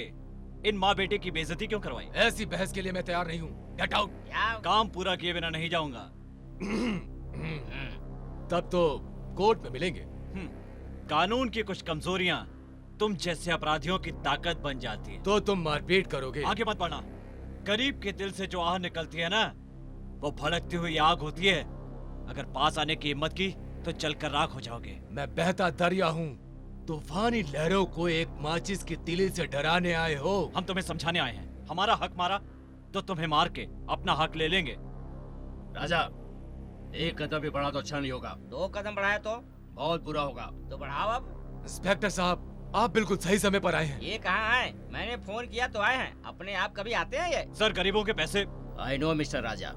इन माँ बेटे की बेइज्जती क्यों करवाई? ऐसी बहस के लिए मैं तैयार नहीं हूँ। Get out. काम पूरा किए बिना नहीं जाऊंगा। तब तो कोर्ट में मिलेंगे। कानून की कुछ कमजोरियां तुम जैसे अपराधियों की ताकत बन जाती है। तो तुम मारपीट करोगे? आगे मत बढ़ना। गरीब के दिल से जो आह निकलती है ना, वो भड़कती हुई आग होती है। अगर पास आने की हिम्मत की तो जलकर राख हो जाओगे। मैं बहता दरिया हूँ, तूफानी लहरों को एक माचिस की तीली से डराने आए हो। हम तुम्हें समझाने आए हैं। हमारा हक मारा तो तुम्हें मार के अपना हक ले लेंगे। राजा, एक कदम भी बढ़ा तो अच्छा नहीं होगा। 2 कदम बढ़ाया तो बहुत बुरा होगा। तो बढ़ाओ अब। इंस्पेक्टर साहब, आप बिल्कुल सही समय पर आए हैं। ये कहाँ आए? मैंने फोन किया तो आए हैं। अपने आप कभी आते हैं ये? सर, गरीबों के पैसे। आई नो मिस्टर राजा,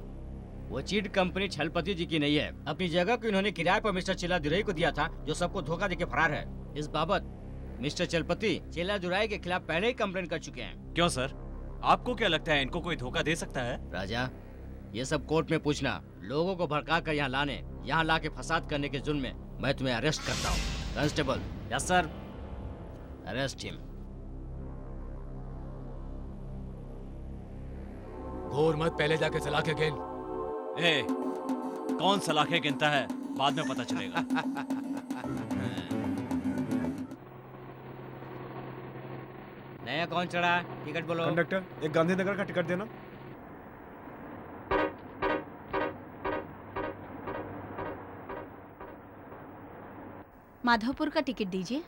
वो चीट कंपनी छलपति जी की नहीं है। अपनी जगह को इन्होंने किराए पर मिस्टर चिल्लादुराई को दिया था, जो सबको धोखा देके फरार है। इस बाबत मिस्टर चलपति चिल्लादुराई के खिलाफ पहले ही कंप्लेन कर चुके हैं। क्यों सर, आपको क्या लगता है इनको कोई धोखा दे सकता है? राजा, ये सब कोर्ट में पूछना। लोगों को भड़का कर यहाँ लाने, यहाँ ला के फसाद करने के जुर्म में मैं तुम्हें अरेस्ट करता हूँ। Constable. Yes sir. Arrest him. घोर मत, पहले जाके सलाखे गिन। कौन सलाखें गिनता है बाद में पता चलेगा। नया कौन चढ़ा? टिकट बोलो। कंडक्टर, एक गांधीनगर का टिकट देना। माधवपुर का टिकट दीजिए।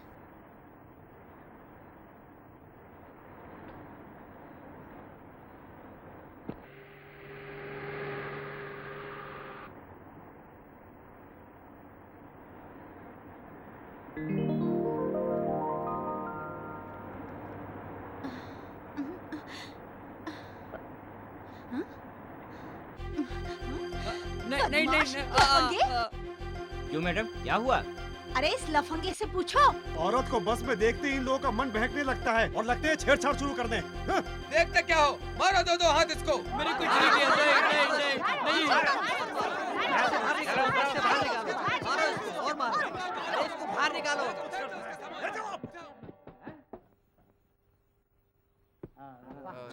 नहीं बदमाश, लफंगे। क्यों मैडम, क्या हुआ? अरे इस लफंगे से पूछो। औरत को बस में देखते ही इन लोगों का मन बहकने लगता है और लगते हैं छेड़छाड़ शुरू कर दें। हाँ? देखते क्या हो, मारो दो हाथ इसको। मैंने कुछ नहीं किया। नहीं। मारो इसको और मारो। अरे इसको बाहर निकालो।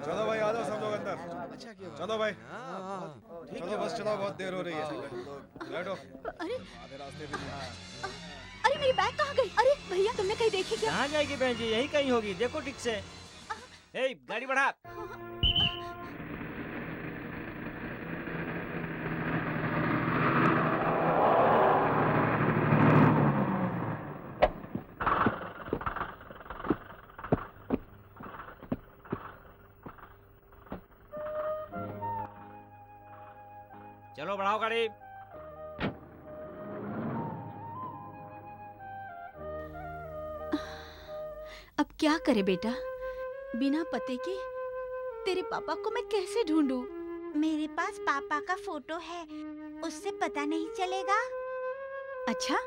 चलो भाई, आ जाओ सब लोग अंदर। चलो भाई, चलो बस चलाओ, बहुत देर हो रही है। बैठो। अरे अरे मेरी बैग कहाँ गई? अरे भैया, तुमने कहीं देखी क्या? कहाँ जाएगी बहन जी? यही कहीं होगी, देखो ठीक से। ए, गाड़ी बढ़ा। चलो बढ़ाओ गाड़ी। अब क्या करे बेटा, बिना पते के तेरे पापा को मैं कैसे ढूंढूं? मेरे पास पापा का फोटो है, उससे पता नहीं चलेगा। अच्छा,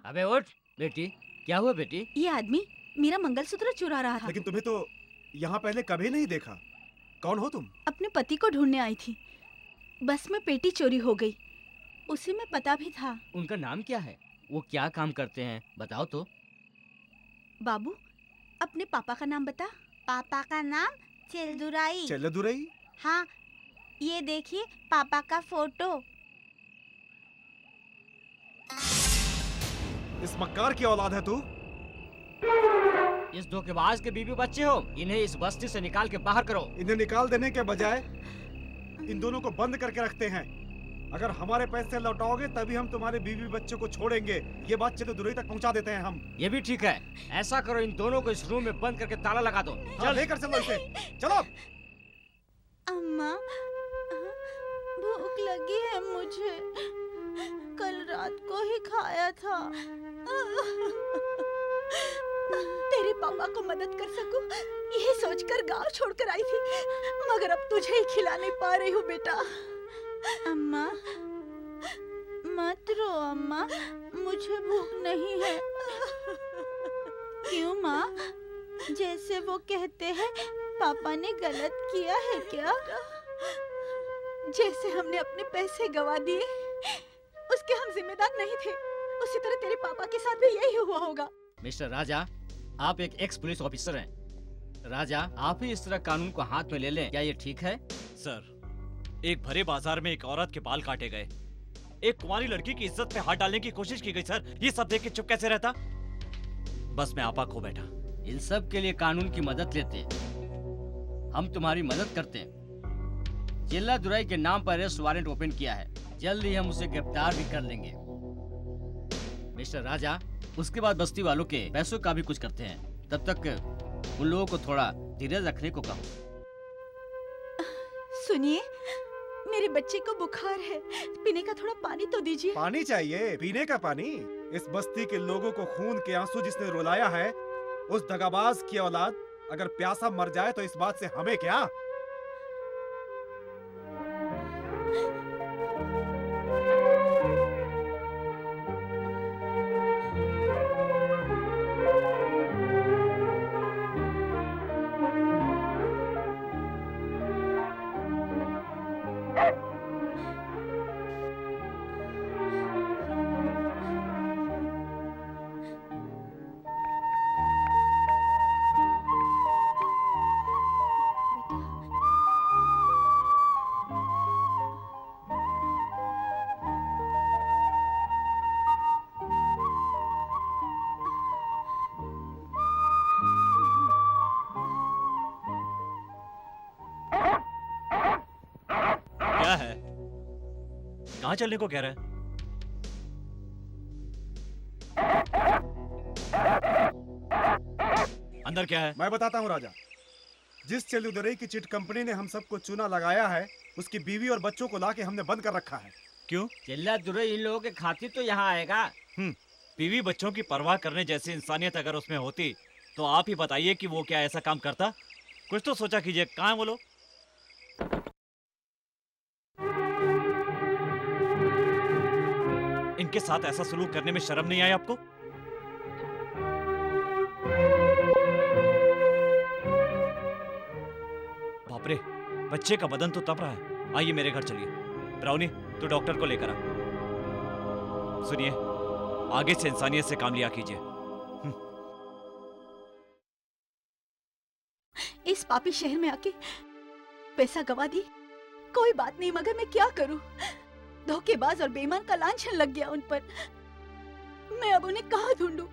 अबे उठ बेटी। क्या हुआ बेटी? ये आदमी मेरा मंगलसूत्र चुरा रहा था। लेकिन तुम्हें तो यहाँ पहले कभी नहीं देखा। कौन हो तुम? अपने पति को ढूंढने आई थी। बस में पेटी चोरी हो गई, उसे में पता भी था। उनका नाम क्या है? वो क्या काम करते हैं बताओ तो। बाबू, अपने पापा का नाम बता। पापा का नाम चेल्दुराई। चेल्लदुरई? हाँ, ये देखिए पापा का फोटो। इस मक्कार की औलाद है तू? इस धोखेबाज के बीवी बच्चे हो। इन्हें इस बस्ती से निकाल के बाहर करो। इन्हें निकाल देने के बजाय इन दोनों को बंद करके रखते हैं। अगर हमारे पैसे लौटाओगे तभी हम तुम्हारे बीवी बच्चों को छोड़ेंगे। ये बात चेल्लदुरई तक पहुंचा देते हैं हम। ये भी ठीक है। ऐसा करो, इन दोनों को इस रूम में बंद करके ताला लगा दो। चल लेकर चलो इसे, चलो। अम्मा, भूख लगी है मुझे। कल रात को ही खाया था। तेरे पापा को मदद कर सकूं, ये सोचकर गांव छोड़कर आई थी, मगर अब तुझे ही खिला नहीं पा रही हूँ बेटा। अम्मा, मत रो अम्मा, मुझे भूख नहीं है। क्यों माँ? जैसे वो कहते हैं पापा ने गलत किया है क्या? जैसे हमने अपने पैसे गवा दिए, उसके हम जिम्मेदार नहीं थे, उसी तरह तेरे पापा के साथ भी यही हुआ होगा। मिस्टर राजा, आप एक एक्स पुलिस ऑफिसर हैं। राजा, आप ही इस तरह कानून को हाथ में ले लें, क्या ये ठीक है? सर, एक भरे बाजार में एक औरत के बाल काटे गए, एक कुंवारी लड़की की इज्जत पे हाथ डालने की कोशिश की गई। सर, ये सब देख के चुप कैसे रहता? बस मैं आपा खो बैठा। इन सब के लिए कानून की मदद लेते हैं। हम तुम्हारी मदद करते हैं। चेल्लादुराई के नाम पर अरेस्ट वारंट ओपन किया है। जल्द ही हम उसे गिरफ्तार भी कर लेंगे। मिस्टर राजा, उसके बाद बस्ती वालों के पैसों का भी कुछ करते हैं। तब तक उन लोगों को थोड़ा धीरज रखने को कहो। सुनिए, मेरे बच्चे को बुखार है, पीने का थोड़ा पानी तो दीजिए। पानी चाहिए? पीने का पानी? इस बस्ती के लोगों को खून के आंसू जिसने रुलाया है, उस दगाबाज की औलाद अगर प्यासा मर जाए तो इस बात से हमें क्या? क्या है? कहाँ चलने को कह रहा है? अंदर क्या है? मैं बताता हूँ राजा। जिस चेल्लदुरई की चिट कंपनी ने हम सबको चूना लगाया है, उसकी बीवी और बच्चों को लाके हमने बंद कर रखा है। क्यों? चेल्लादुराई इन लोगों के खातिर तो यहाँ आएगा। बीवी बच्चों की परवाह करने जैसी इंसानियत अगर उसमें होती तो आप ही बताइए कि वो क्या ऐसा काम करता? कुछ तो सोचा कीजिए। कहाँ है वो लोग? इनके साथ ऐसा सलूक करने में शर्म नहीं आई आपको? बाप रे, बच्चे का बदन तो तप रहा है। आइए मेरे घर चलिए। ब्राउनी, तू डॉक्टर को लेकर आ। सुनिए, आगे से इंसानियत से काम लिया कीजिए। इस पापी शहर में आके पैसा गवा दी, कोई बात नहीं, मगर मैं क्या करूं? धोखेबाज और बेईमान का लांछन लग गया उन पर। मैं अब उन्हें कहाँ ढूंढूं?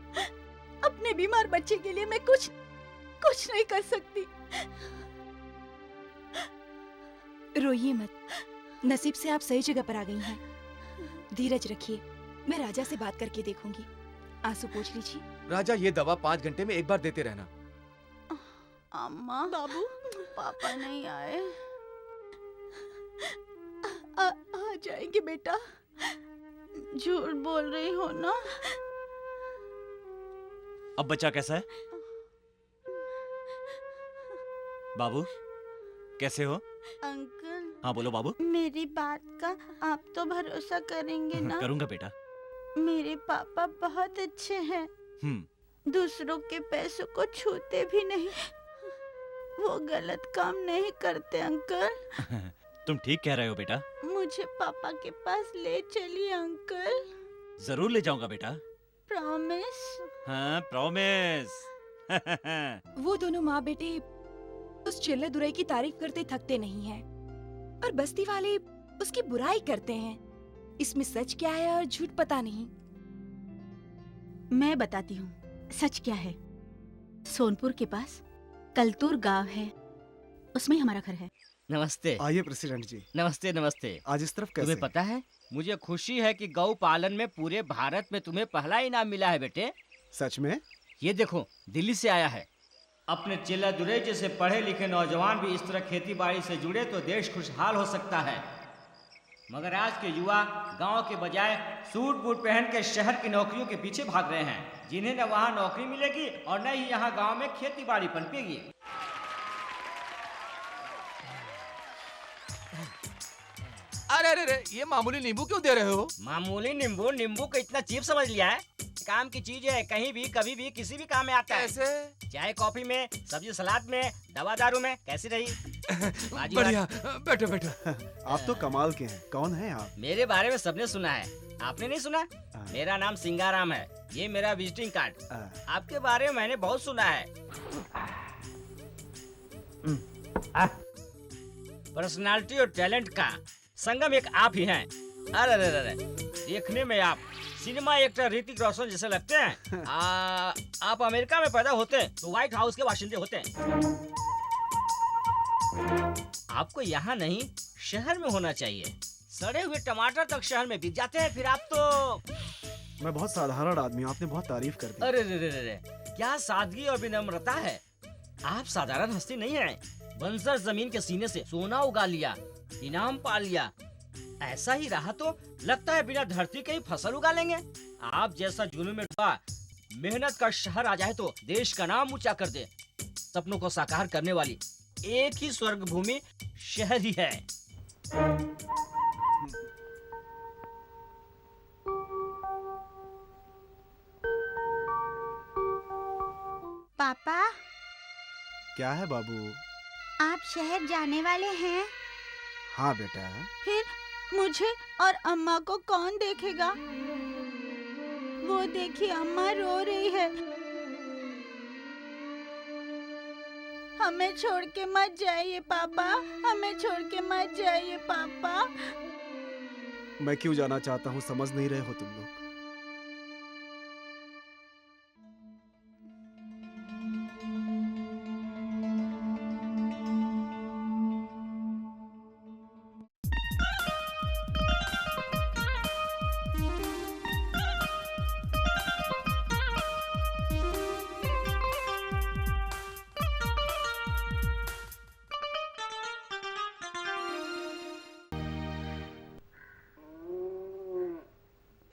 अपने बीमार बच्चे के लिए मैं कुछ नहीं कर सकती। रोइए मत, नसीब से आप सही जगह पर आ गई हैं। धीरज रखिए, मैं राजा से बात करके देखूंगी। आंसू पोंछ लीजिए। राजा, ये दवा 5 घंटे में एक बार देते रहना। अम्मा, बाबू, पापा नहीं आए। आ जाएंगे बेटा। झूठ बोल रही हो ना? अब बच्चा कैसा है? बाबू, कैसे हो? अंकल। हाँ बोलो बाबू। मेरी बात का आप तो भरोसा करेंगे ना? करूंगा बेटा। मेरे पापा बहुत अच्छे हैं। दूसरों के पैसों को छूते भी नहीं। वो गलत काम नहीं करते अंकल। तुम ठीक कह रहे हो बेटा। मुझे पापा के पास ले चलिए अंकल। जरूर ले जाऊंगा बेटा। प्रॉमिस। हाँ प्रॉमिस। वो दोनों माँ बेटे उस चिल्ले दुराई की तारीफ करते थकते नहीं हैं और बस्ती वाले उसकी बुराई करते हैं। इसमें सच क्या है और झूठ पता नहीं। मैं बताती हूँ सच क्या है। सोनपुर के पास कलतूर गांव है, उसमें हमारा घर है। नमस्ते। आइए प्रेसिडेंट जी। नमस्ते नमस्ते। आज इस तरफ कैसे? तुम्हें पता है, मुझे खुशी है कि गौ पालन में पूरे भारत में तुम्हें पहला इनाम मिला है बेटे। सच में? ये देखो, दिल्ली से आया है। अपने चिल्ला दुरे जैसे पढ़े लिखे नौजवान भी इस तरह खेती बाड़ी से जुड़े तो देश खुशहाल हो सकता है। मगर आज के युवा गांव के बजाय सूट बूट पहन के शहर की नौकरियों के पीछे भाग रहे हैं, जिन्हें न वहाँ नौकरी मिलेगी और न ही यहाँ गांव में खेती बाड़ी पनपेगी। अरे अरे अरे, ये मामूली नींबू क्यों दे रहे हो? मामूली नींबू? नींबू को इतना चीप समझ लिया है? काम की चीज है, कहीं भी कभी भी किसी भी काम में आता है। कैसे? चाय कॉफी में, सब्जी सलाद में, दवा दारू में। कैसी रही? बढ़िया, बैठो बैठो। आप तो कमाल के हैं। कौन है आप? मेरे बारे में सबने सुना है, आपने नहीं सुना? मेरा नाम सिंगाराम है, ये मेरा विजिटिंग कार्ड। आपके बारे में मैंने बहुत सुना है। पर्सनालिटी और टैलेंट का संगम एक आप ही हैं। अरे अरे अरे, देखने में आप सिनेमा एक्टर ऋतिक रोशन जैसे लगते हैं। आप अमेरिका में पैदा होते तो व्हाइट हाउस के बाशिंदे होते हैं। आपको यहाँ नहीं शहर में होना चाहिए। सड़े हुए टमाटर तक शहर में बिक जाते हैं, फिर आप तो। मैं बहुत साधारण आदमी हूँ, आपने बहुत तारीफ कर दी। अरे रे रे रे, क्या सादगी और विनम्रता है। आप साधारण हस्ती नहीं है। बंजर जमीन के सीने से सोना उगा लिया, इनाम पा लिया। ऐसा ही रहा तो लगता है बिना धरती के ही फसल उगा लेंगे। आप जैसा जुनून में डूबा मेहनत का शहर आ जाए तो देश का नाम ऊंचा कर दे। सपनों को साकार करने वाली एक ही स्वर्ग भूमि शहर ही है। पापा, क्या है बाबू? आप शहर जाने वाले हैं? हाँ बेटा। फिर मुझे और अम्मा को कौन देखेगा? वो देखिए, अम्मा रो रही है। हमें छोड़ के मत जाइए पापा, हमें छोड़ के मत जाइए पापा। मैं क्यों जाना चाहता हूँ समझ नहीं रहे हो तुम लोग।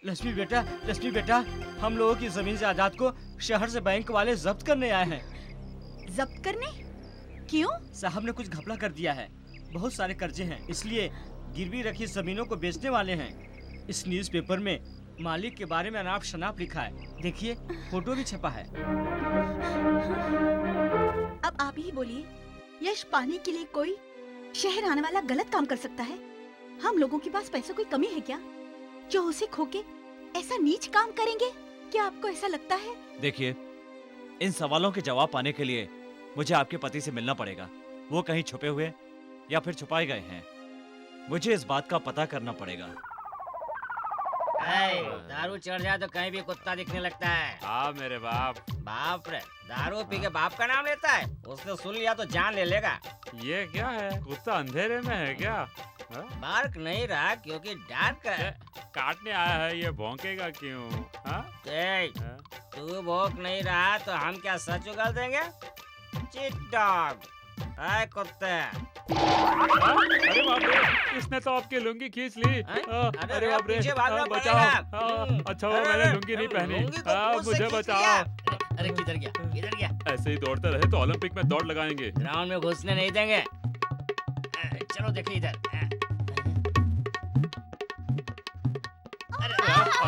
लक्ष्मी बेटा, हम लोगों की जमीन जायदाद को शहर से बैंक वाले जब्त करने आए हैं। जब्त करने? क्यों? साहब ने कुछ घपला कर दिया है। बहुत सारे कर्जे हैं, इसलिए गिरवी रखी जमीनों को बेचने वाले हैं। इस न्यूज़पेपर में मालिक के बारे में अनाप शनाप लिखा है। देखिए, फोटो भी छपा है। अब आप ही बोलिए, यश पाने के लिए कोई शहर आने वाला गलत काम कर सकता है? हम लोगों के पास पैसों की कमी है क्या, जो उसे खो के ऐसा नीच काम करेंगे? क्या आपको ऐसा लगता है? देखिए, इन सवालों के जवाब पाने के लिए मुझे आपके पति से मिलना पड़ेगा। वो कहीं छुपे हुए या फिर छुपाए गए हैं। मुझे इस बात का पता करना पड़ेगा। दारू चढ़ जाए तो कहीं भी कुत्ता दिखने लगता है। हाँ मेरे बाप। बाप रे, दारू पी के बाप का नाम लेता है। उसने सुन लिया तो जान ले लेगा। ये क्या है? कुत्ता अंधेरे में है क्या? बार्क नहीं रहा क्योंकि डार्क है। काटने आया है, ये भौंकेगा क्यों? तू भौंक नहीं रहा तो हम क्या सच उगल देंगे? चिट डॉग, हाय कुत्ते। अरे बाप रे, इसने तो आपकी लुंगी खींच ली। अरे बाप रे, बचाओ। अच्छा वो मैंने लुंगी नहीं पहनी। मुझे बचाओ। अरे किधर गया? ऐसे ही दौड़ते रहे तो ओलंपिक में दौड़ लगाएंगे। ग्राउंड में घुसने नहीं देंगे। चलो देखिए इधर।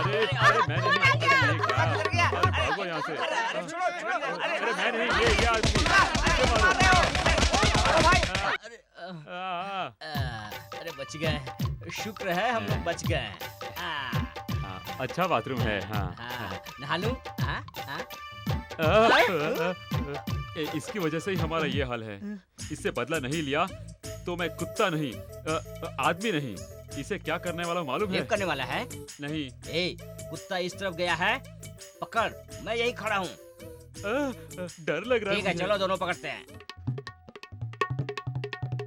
अरे अरे मैं नहीं, अरे ये क्या? अरे भागो यहाँ से। अरे मैं नहीं, ये आदमी। मुझे मारो। अरे बच गए, शुक्र है हम लोग बच गए। हाँ, अच्छा बाथरूम है। हाँ नहा लूं? इसकी वजह से ही हमारा ये हाल है। इससे बदला नहीं लिया तो मैं कुत्ता नहीं, आदमी नहीं। इसे क्या करने वाला मालूम है? रेप करने वाला है? नहीं। ए, कुत्ता इस तरफ गया है, पकड़, मैं यही खड़ा हूँ। डर लग रहा है। ठीक है, चलो दोनों पकड़ते हैं।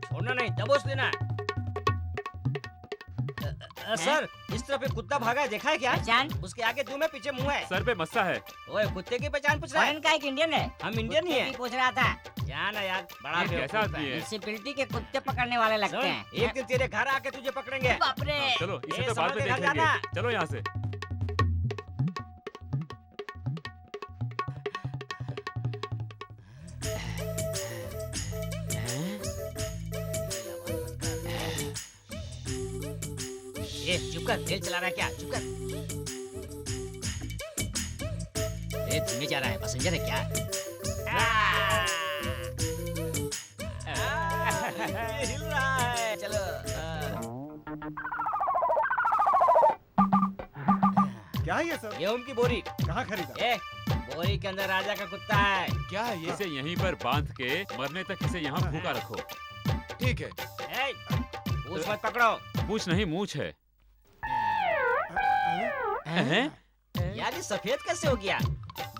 छोड़ना नहीं, दबोच लेना। सर, इस तरफ एक कुत्ता भागा है, देखा है क्या? पहचान? उसके आगे दुम है, पीछे मुंह है। सर पे मस्सा है। ओए, कुत्ते की पहचान पूछ रहा है? फॉरेन का एक इंडियन है। हम इंडियन ही हैं। पूछ रहा था। जाना यार, बड़ा ये कैसा बेवकूफ आदमी है? म्युनिसिपैलिटी के कुत्ते पकड़ने वाले लगते हैं। एक दिन तेरे घर आके तुझे पकड़ेंगे। बाप रे। चलो इसे ए, तो बाद में संभाल के घर देखेंगे। जाना। चलो यहाँ से। ये चुप कर, तेल चला रहा है क्या? चुप कर। ये धुने जा रहा है, पैसेंजर है क्या? ये हिल रहा है, चलो। क्या है ये सर? गेहूं की बोरी। कहाँ खरीदा? ए, बोरी के अंदर राजा का कुत्ता है। क्या है ये? इसे यहीं पर बांध के मरने तक इसे यहाँ भूखा रखो। ठीक है। ए, पूछ मत पकड़ो। पूछ नहीं, मूछ है। हैं? यार ये सफेद कैसे हो गया?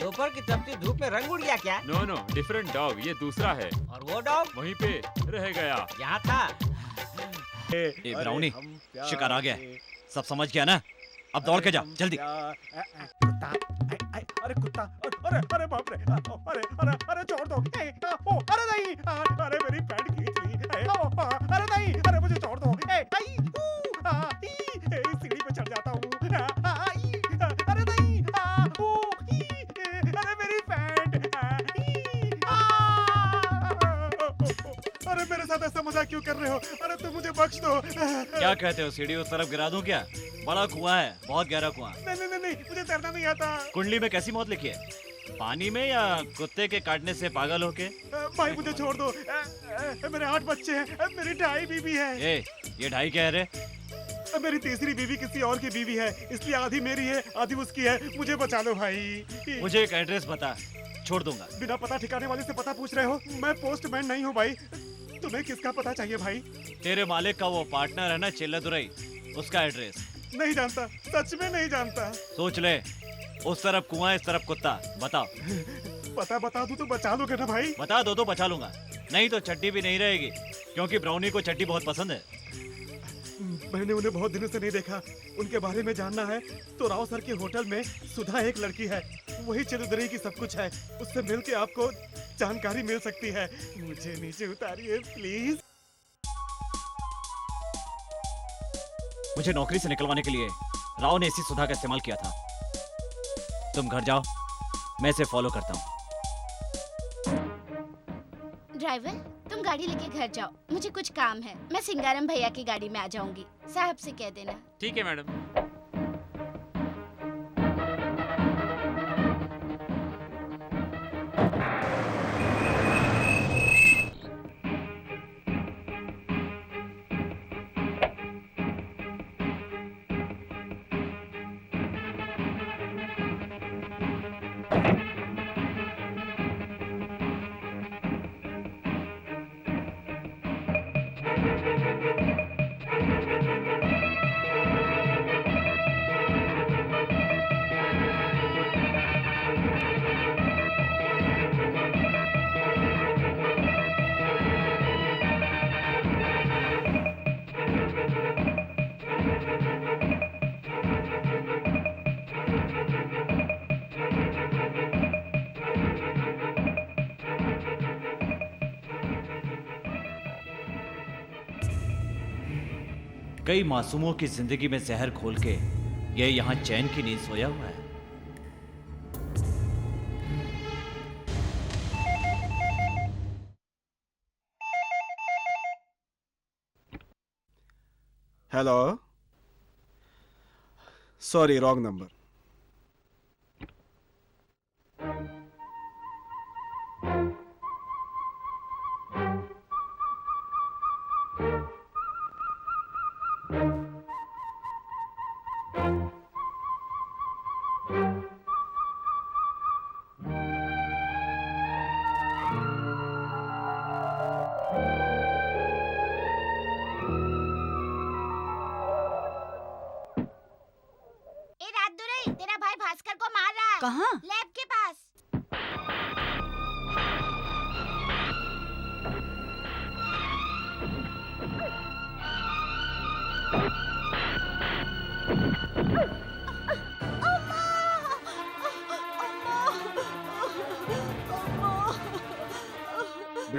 दोपहर की तपती धूप में रंग उड़ गया क्या? No no, different dog. ये दूसरा है। और वो डॉग वहीं पे रह गया। यहाँ था। ए ब्राउनी, शिकार आ गया। सब समझ गया ना? अब दौड़ के जा, जल्दी। कुत्ता, अरे कुत्ता, अरे अरे बाप रे, अरे अरे अरे छोड़ दो। अरे नहीं, अरे मेरी पैंट खींच ली। अरे नहीं, अरे मुझे छोड़ दो। सीढ़ी पे चढ़ जाता हूँ। अरे नहीं, अरे मेरी पैंट। अरे मेरे साथ ऐसा मजाक क्यों कर रहे हो? अरे तुम मुझे बख्श दो। क्या कहते हो, सीढ़ी उस तरफ गिरा दूं क्या? बड़ा कुआं है, बहुत गहरा कुआं। नहीं, मुझे तैरना नहीं आता। कुंडली में कैसी मौत लिखी है? पानी में या कुत्ते के काटने से पागल होके? भाई मुझे छोड़ दो। मेरे 8 बच्चे हैं, मेरी 2.5 बीवी है। ये 2.5 क्या है रे? मेरी तीसरी बीवी किसी और की बीवी है, इसलिए आधी मेरी है, आधी उसकी है। मुझे बचा लो भाई। मुझे एक एड्रेस बता, छोड़ दूंगा। बिना पता ठिकाने वाले से पता पूछ रहे हो? मैं पोस्टमैन नहीं हूँ भाई। तुम्हें किसका पता चाहिए भाई? तेरे मालिक का वो पार्टनर है ना, चिल्लादुरई, उसका एड्रेस। नहीं जानता, सच में नहीं जानता। सोच ले, उस तरफ कुआं, इस तरफ कुत्ता। बताओ। पता बता दूं तो बचा लोगे ना भाई? बता दो तो बचा लूंगा, नहीं तो चड्डी भी नहीं रहेगी, क्योंकि ब्राउनी को चड्डी बहुत पसंद है। मैंने उन्हें बहुत दिनों से नहीं देखा। उनके बारे में जानना है तो राव सर के होटल में सुधा एक लड़की है, वही चिल्लादुरई की सब कुछ है। उससे मिलके आपको जानकारी मिल सकती है। मुझे नीचे उतारिए प्लीज। मुझे नौकरी से निकलवाने के लिए राव ने इसी सुधा का इस्तेमाल किया था। तुम घर जाओ, मैं इसे फॉलो करता हूँ। ड्राइवर, तुम गाड़ी लेके घर जाओ, मुझे कुछ काम है। मैं सिंगारम भैया की गाड़ी में आ जाऊंगी। साहब से कह देना। ठीक है मैडम। कई मासूमों की जिंदगी में जहर खोल के ये यहाँ चैन की नींद सोया हुआ है। Hello sorry, wrong number. ए रातदुरई, तेरा भाई भास्कर को मार रहा है। कहाँ? लैब के पास।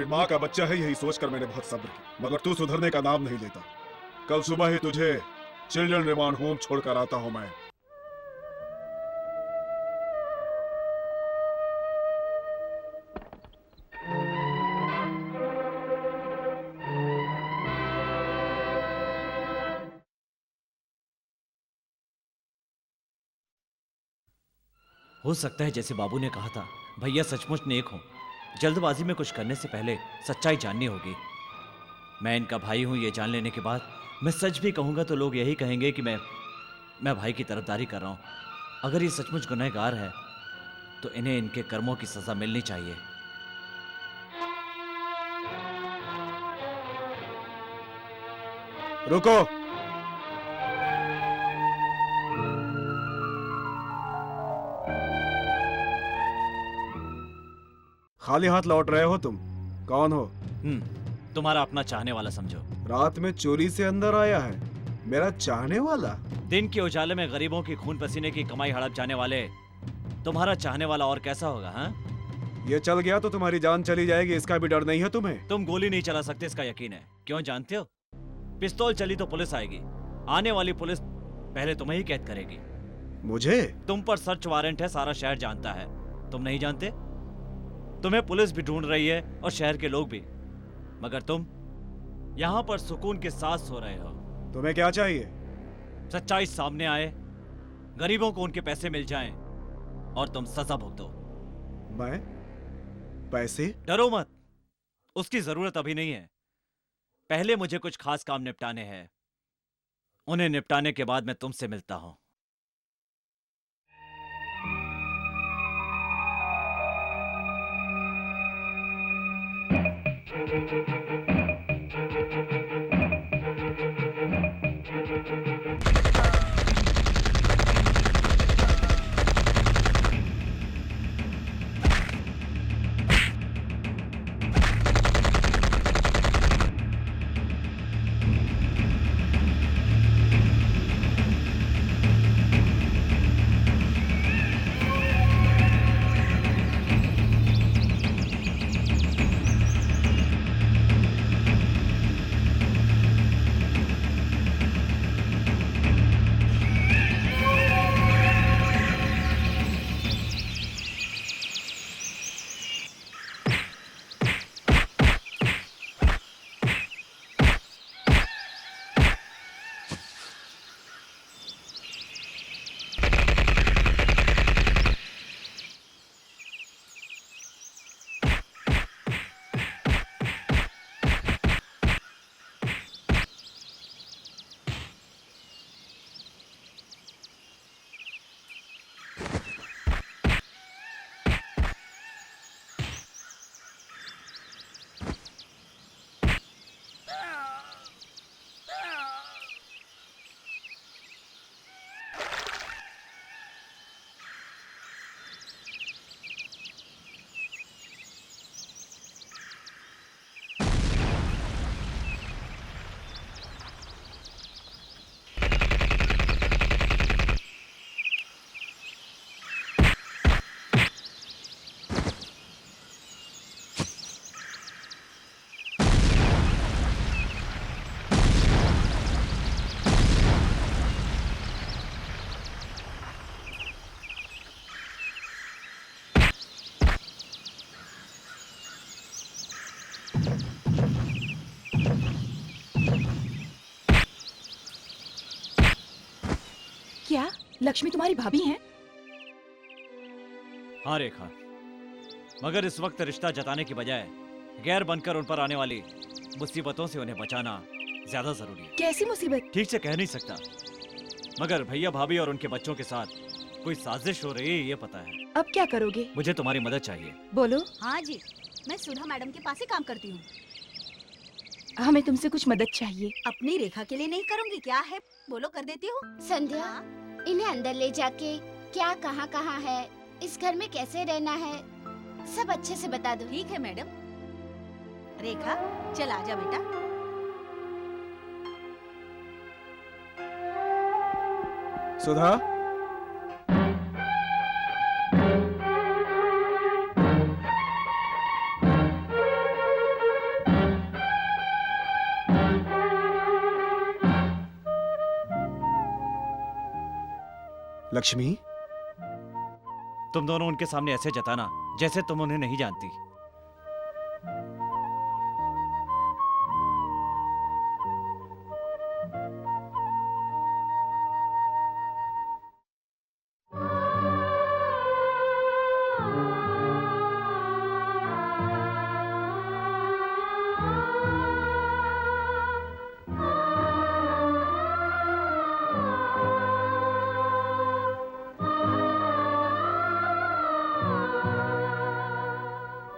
माँ का बच्चा है, यही सोचकर मैंने बहुत सब्र किया, मगर तू सुधरने का नाम नहीं लेता। कल सुबह ही तुझे चिल्ड्रन रिमांड होम छोड़कर आता हूँ मैं। हो सकता है जैसे बाबू ने कहा था, भैया सचमुच नेक हो। जल्दबाजी में कुछ करने से पहले सच्चाई जाननी होगी। मैं इनका भाई हूं, ये जान लेने के बाद मैं सच भी कहूंगा तो लोग यही कहेंगे कि मैं भाई की तरफदारी कर रहा हूं। अगर ये सचमुच गुनहगार है तो इन्हें इनके कर्मों की सजा मिलनी चाहिए। रुको। खाली हाथ लौट रहे हो तुम? कौन हो? तुम्हारा अपना चाहने वाला समझो। रात में चोरी से अंदर आया है? मेरा चाहने वाला? दिन के उजाले में गरीबों की खून पसीने की कमाई हड़प जाने वाले तुम्हारा चाहने वाला और कैसा होगा? हाँ, ये चल गया तो तुम्हारी जान चली जाएगी, इसका भी डर नहीं है तुम्हें? तुम गोली नहीं चला सकते इसका यकीन है। क्यों जानते हो? पिस्तौल चली तो पुलिस आएगी, आने वाली पुलिस पहले तुम्हें ही कैद करेगी। मुझे? तुम पर सर्च वारंट है, सारा शहर जानता है। तुम नहीं जानते? तुम्हें पुलिस भी ढूंढ रही है और शहर के लोग भी, मगर तुम यहाँ पर सुकून के साथ सो रहे हो। तुम्हें क्या चाहिए? सच्चाई सामने आए, गरीबों को उनके पैसे मिल जाएं और तुम सजा भुगतो। मैं? पैसे? डरो मत, उसकी जरूरत अभी नहीं है। पहले मुझे कुछ खास काम निपटाने हैं, उन्हें निपटाने के बाद मैं तुमसे मिलता हूं। लक्ष्मी तुम्हारी भाभी हैं? हाँ रेखा, मगर इस वक्त रिश्ता जताने की बजाय गैर बनकर उन पर आने वाली मुसीबतों से उन्हें बचाना ज्यादा जरूरी है। कैसी मुसीबत? ठीक से कह नहीं सकता, मगर भैया भाभी और उनके बच्चों के साथ कोई साजिश हो रही है, ये पता है। अब क्या करोगे? मुझे तुम्हारी मदद चाहिए। बोलो। हाँ जी, मैं सुधा मैडम के पास ही काम करती हूँ। हमें तुमसे कुछ मदद चाहिए। अपनी रेखा के लिए नहीं करूँगी, क्या है बोलो, कर देती हूँ। संध्या, इन्हें अंदर ले जाके क्या कहाँ कहाँ है, इस घर में कैसे रहना है, सब अच्छे से बता दो। ठीक है मैडम। रेखा चल आजा बेटा। सुधा, लक्ष्मी, तुम दोनों उनके सामने ऐसे जताना जैसे तुम उन्हें नहीं जानती।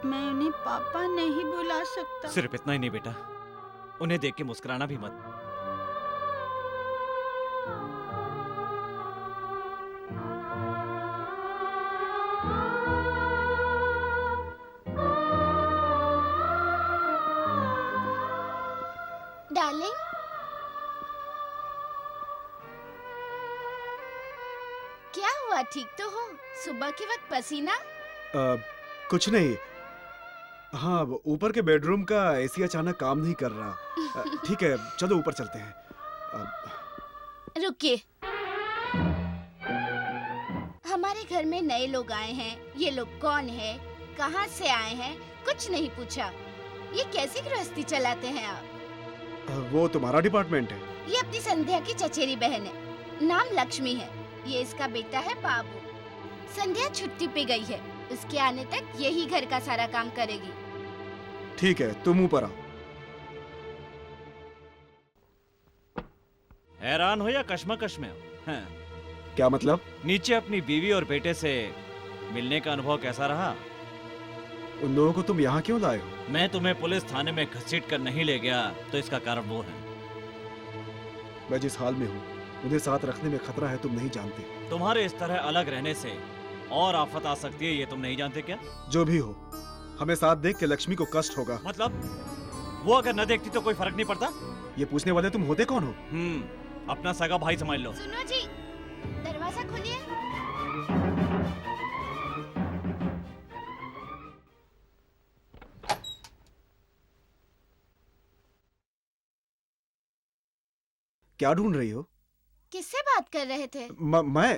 मैं उन्हें पापा नहीं बुला सकता। सिर्फ इतना ही नहीं बेटा, उन्हें देख के मुस्कुराना भी मत। डार्लिंग, क्या हुआ, ठीक तो हो? सुबह के वक्त पसीना? कुछ नहीं। हाँ, वो ऊपर के बेडरूम का एसी अचानक काम नहीं कर रहा। ठीक है, चलो ऊपर चलते हैं। रुकिए, हमारे घर में नए लोग आए हैं। ये लोग कौन है, कहाँ से आए हैं, कुछ नहीं पूछा। ये कैसी गृहस्थी चलाते हैं आप? वो तुम्हारा डिपार्टमेंट है? ये अपनी संध्या की चचेरी बहन है, नाम लक्ष्मी है। ये इसका बेटा है बाबू। संध्या छुट्टी पे गई है, उसके आने तक यही घर का सारा काम करेगी। ठीक है, तुम ऊपर आओ। हैरान हो या कश्मकश में हो? हाँ। क्या मतलब? नीचे अपनी बीवी और बेटे से मिलने का अनुभव कैसा रहा? उन लोगों को तुम यहाँ क्यों लाए हो? मैं तुम्हें पुलिस थाने में घसीट कर नहीं ले गया तो इसका कारण वो है। मैं जिस हाल में हूँ, उन्हें साथ रखने में खतरा है, तुम नहीं जानते। तुम्हारे इस तरह अलग रहने से और आफत आ सकती है, ये तुम नहीं जानते क्या? जो भी हो, हमें साथ देख के लक्ष्मी को कष्ट होगा। मतलब वो अगर न देखती तो कोई फर्क नहीं पड़ता? ये पूछने वाले तुम होते कौन हो? अपना सगा भाई समझ लो। सुनो जी, दरवाजा खोलिए। क्या ढूंढ रही हो? किससे बात कर रहे थे? मैं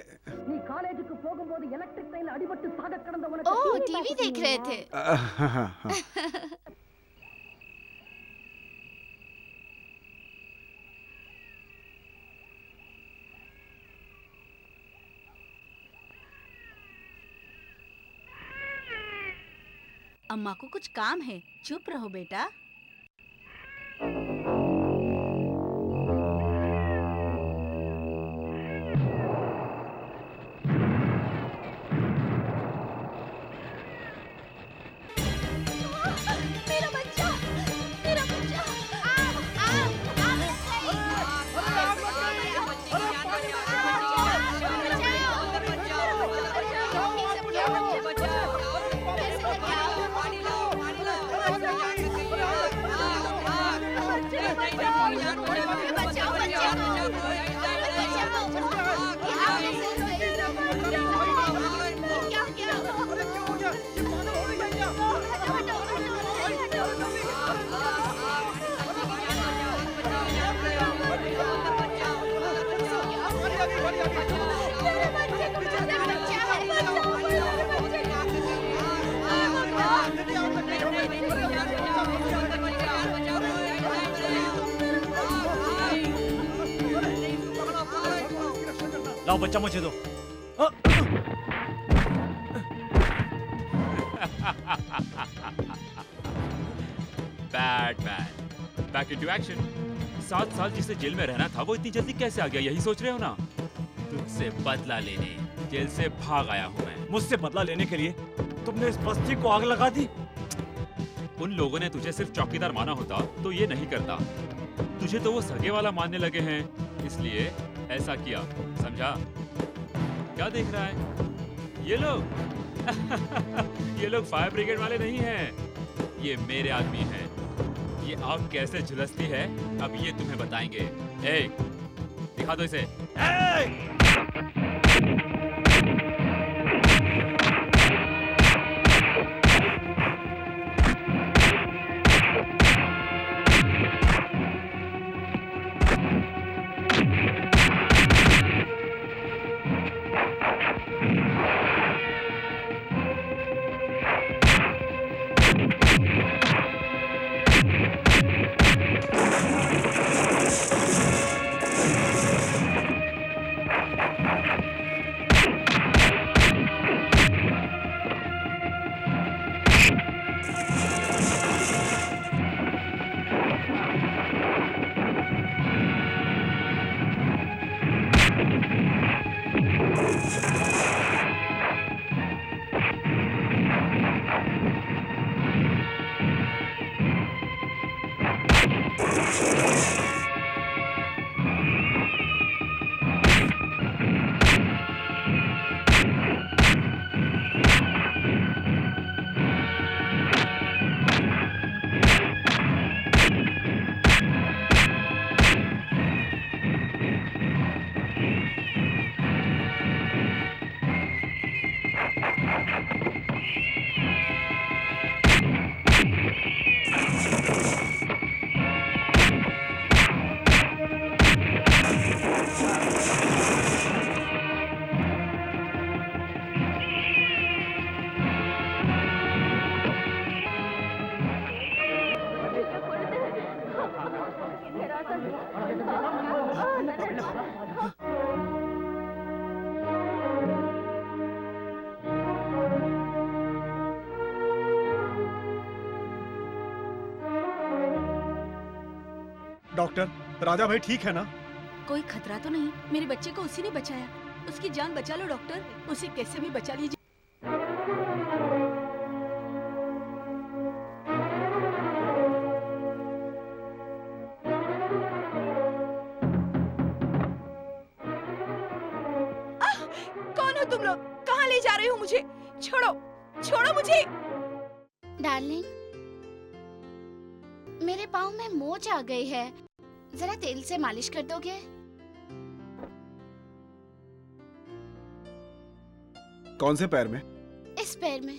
ओह, टीवी देख रहे थे। हाँ, हाँ, हाँ। अम्मा को कुछ काम है, चुप रहो बेटा। लाओ बच्चा मुझे दो। Batman, back into action. 7 साल जिसे जेल में रहना था वो इतनी जल्दी कैसे आ गया, यही सोच रहे हो ना? तुझसे बदला लेने जेल से भाग आया हूँ मैं। मुझसे बदला लेने के लिए तुमने इस बस्ती को आग लगा दी। उन लोगों ने तुझे सिर्फ चौकीदार माना होता तो ये नहीं करता। तुझे तो वो सगे वाला मानने लगे हैं, इसलिए ऐसा किया, समझा? क्या देख रहा है? ये लोग ये लोग फायर ब्रिगेड वाले नहीं हैं, ये मेरे आदमी हैं। ये आग कैसे झुलसती है अब ये तुम्हें बताएंगे। ए, दिखा दो इसे। डॉक्टर, राजा भाई ठीक है ना? कोई खतरा तो नहीं? मेरे बच्चे को उसी ने बचाया। उसकी जान बचा लो डॉक्टर, उसे कैसे भी बचा लीजिए। कौन हो तुम लोग? कहाँ ले जा रहे हो मुझे? छोड़ो, छोड़ो मुझे। डार्लिंग, मेरे पाँव में मोच आ गई है, जरा तेल से मालिश कर दोगे? कौन से पैर में? इस पैर में।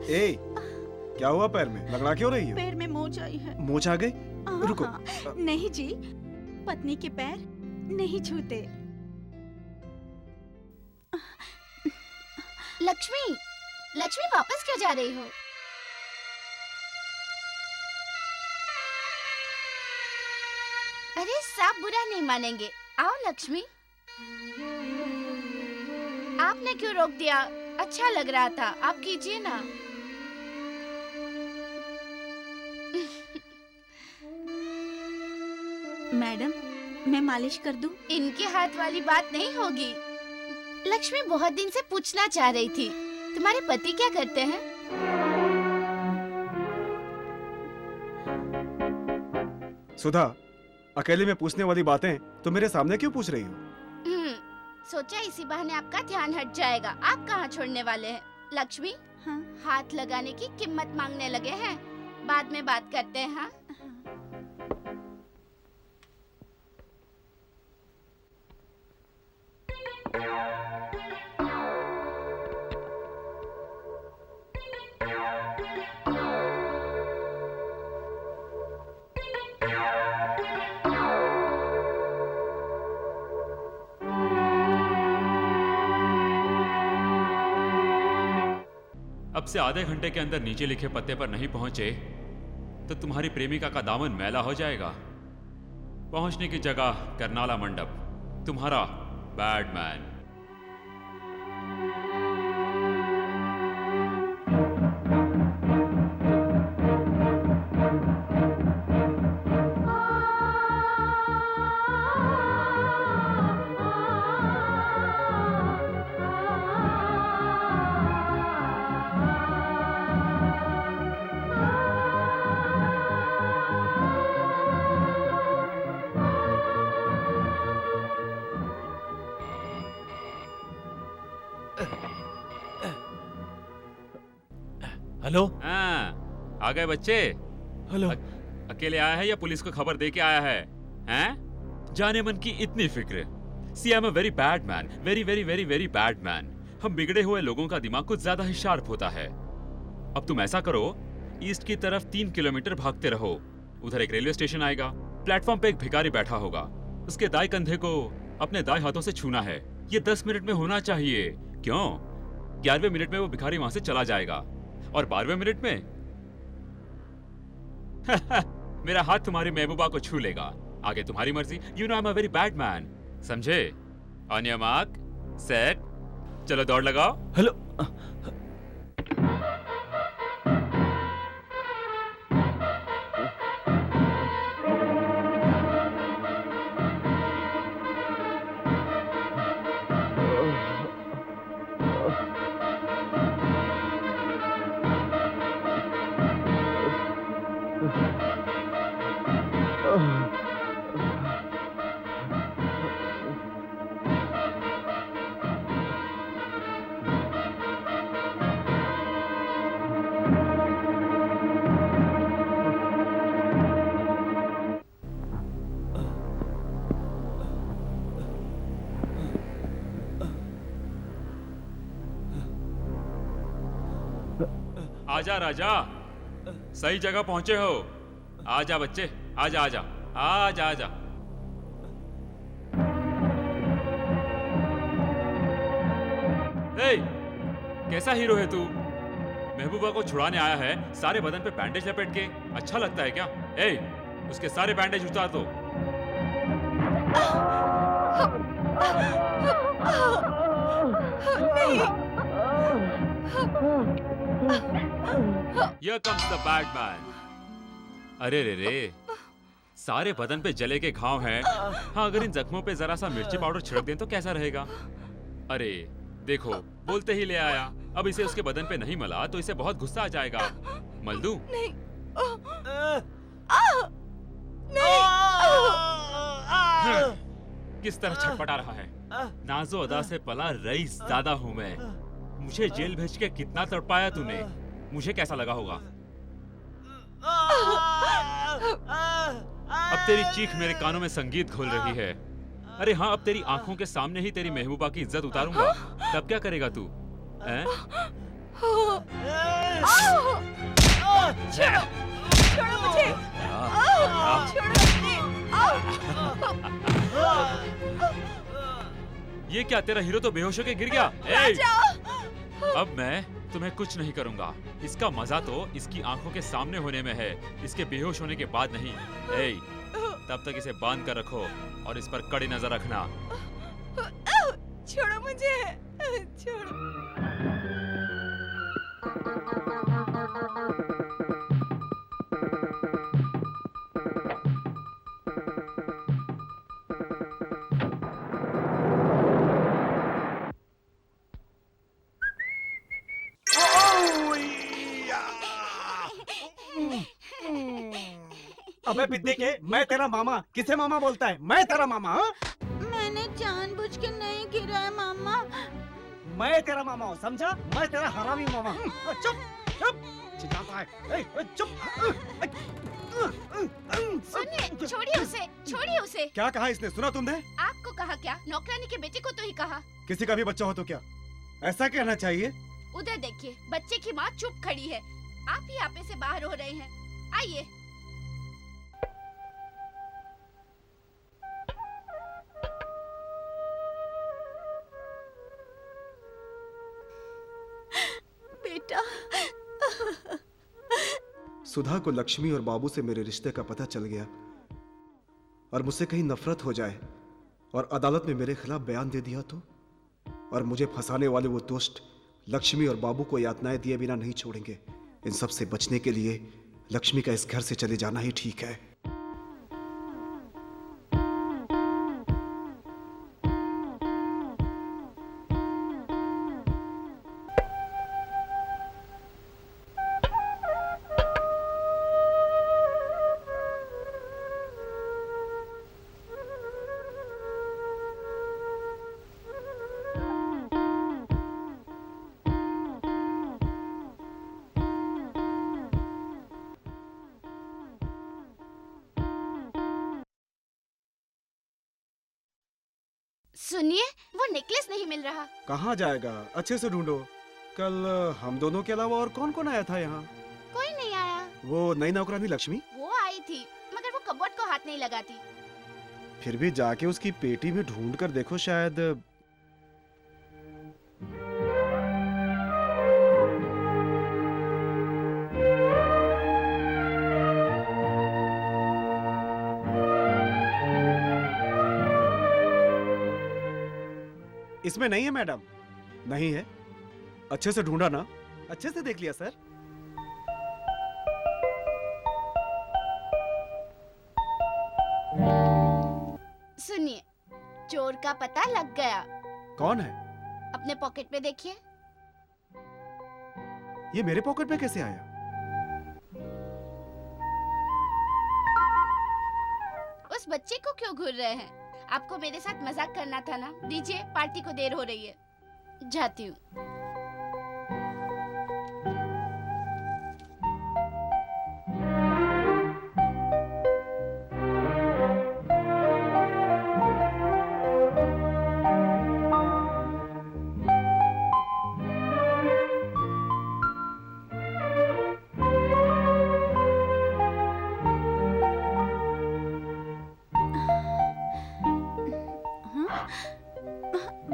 ए, क्या हुआ पैर में? लगड़ा क्यों रही हो? पैर में मोच आई है। मोच आ गई? रुको। नहीं जी, पत्नी के पैर नहीं छूते। लक्ष्मी, लक्ष्मी वापस क्यों जा रही हो? अरे सब बुरा नहीं मानेंगे, आओ लक्ष्मी। आपने क्यों रोक दिया? अच्छा लग रहा था, आप कीजिए ना। मैडम, मैं मालिश कर दूं? इनके हाथ वाली बात नहीं होगी। लक्ष्मी बहुत दिन से पूछना चाह रही थी, तुम्हारे पति क्या करते हैं? सुधा, अकेले में पूछने वाली बातें तो मेरे सामने क्यों पूछ रही हो? सोचा इसी बहाने आपका ध्यान हट जाएगा। आप कहाँ छोड़ने वाले हैं? लक्ष्मी, हाँ? हाथ लगाने की कीमत मांगने लगे हैं। बाद में बात करते हैं। हाँ? अब से आधे घंटे के अंदर नीचे लिखे पत्ते पर नहीं पहुंचे तो तुम्हारी प्रेमिका का दामन मैला हो जाएगा। पहुंचने की जगह करनाला मंडप। तुम्हारा बैडमैन। हेलो। हाँ, आ गए बच्चे। हेलो। अकेले आया है या पुलिस को खबर दे के आया है? हैं? जाने मन की इतनी फिक्र। See I am a very bad man, very very very very bad man. हम बिगड़े हुए लोगों का दिमाग कुछ ज्यादा ही शार्प होता है। अब तुम ऐसा करो, ईस्ट की तरफ 3 किलोमीटर भागते रहो। उधर एक रेलवे स्टेशन आएगा। प्लेटफॉर्म पे एक भिखारी बैठा होगा। उसके दाएं कंधे को अपने दाएं हाथों से छूना है। ये 10 मिनट में होना चाहिए। क्यों? 11वें मिनट में वो भिखारी वहां से चला जाएगा और 12वें मिनट में मेरा हाथ तुम्हारी महबूबा को छू लेगा। आगे तुम्हारी मर्जी। You know I am a very bad man. समझे? ऑन योर मार्क, सेट, चलो दौड़ लगाओ। हेलो। आजा राजा, सही जगह पहुंचे हो। आजा बच्चे, आजा आजा आजा आजा। ए, कैसा हीरो है तू? महबूबा को छुड़ाने आया है, सारे बदन पे बैंडेज लपेट के। अच्छा लगता है क्या? ए, उसके सारे बैंडेज उतार दो। Here comes the bad man. अरे रे रे, सारे बदन पे जले के घाव हैं। हाँ, अगर इन जख्मों पे जरा सा मिर्ची पाउडर छिड़क दें तो कैसा रहेगा? अरे देखो, बोलते ही ले आया। अब इसे उसके बदन पे नहीं मला तो इसे बहुत गुस्सा आ जाएगा। मल दूं? नहीं। किस तरह छटपटा रहा है। नाजो अदा से पला रईस दादा हूँ मैं। मुझे जेल भेज के कितना तड़पाया तूने। मुझे कैसा लगा होगा? अब तेरी चीख मेरे कानों में संगीत घोल रही है। अरे हाँ, अब तेरी आंखों के सामने ही तेरी महबूबा की इज्जत उतारूंगा। तब क्या करेगा तू? छोड़ो मुझे। ये क्या, तेरा हीरो तो बेहोश होके गिर गया। अब मैं तुम्हें कुछ नहीं करूंगा। इसका मजा तो इसकी आंखों के सामने होने में है, इसके बेहोश होने के बाद नहीं। तब तक इसे बांध कर रखो और इस पर कड़ी नजर रखना। छोड़ो मुझे, छोड़ो। अबे बिद्दे के, मैं तेरा मामा। किसे मामा बोलता है? मैं तेरा मामा। हाँ? मैंने जानबूझ के नहीं गिरा है मामा। मैं तेरा मामा हूँ, समझा? मैं तेरा हरामी मामा। चुप चुप, चिल्लाता है। चुप। सुनिए, छोड़िए उसे, छोड़िए उसे। क्या कहा इसने? सुना तुमने? आपको कहा क्या? नौकरानी के बेटे को तो ही कहा। किसी का भी बच्चा हो तो क्या ऐसा कहना चाहिए? उधर देखिए, बच्चे की माँ चुप खड़ी है। आप ही आपे से बाहर हो रहे हैं। आइए। बेटा, सुधा को लक्ष्मी और बाबू से मेरे रिश्ते का पता चल गया और मुझसे कहीं नफरत हो जाए और अदालत में मेरे खिलाफ बयान दे दिया तो, और मुझे फंसाने वाले वो दुष्ट लक्ष्मी और बाबू को यातनाएं दिए बिना नहीं छोड़ेंगे। इन सब से बचने के लिए लक्ष्मी का इस घर से चले जाना ही ठीक है। सुनिए, वो नेकलेस नहीं मिल रहा। कहाँ जाएगा? अच्छे से ढूंढो। कल हम दोनों के अलावा और कौन कौन आया था यहाँ? कोई नहीं आया। वो नई नौकरानी लक्ष्मी? वो आई थी, मगर वो कबोर्ड को हाथ नहीं लगाती। फिर भी जाके उसकी पेटी में ढूंढ कर देखो, शायद। इसमें नहीं है मैडम। नहीं है। अच्छे से ढूंढा ना? अच्छे से देख लिया सर। सुनिए, चोर का पता लग गया। कौन है? अपने पॉकेट में देखिए। ये मेरे पॉकेट में कैसे आया? उस बच्चे को क्यों घूर रहे हैं? आपको मेरे साथ मजाक करना था ना? दीजिए, पार्टी को देर हो रही है। जाती हूँ।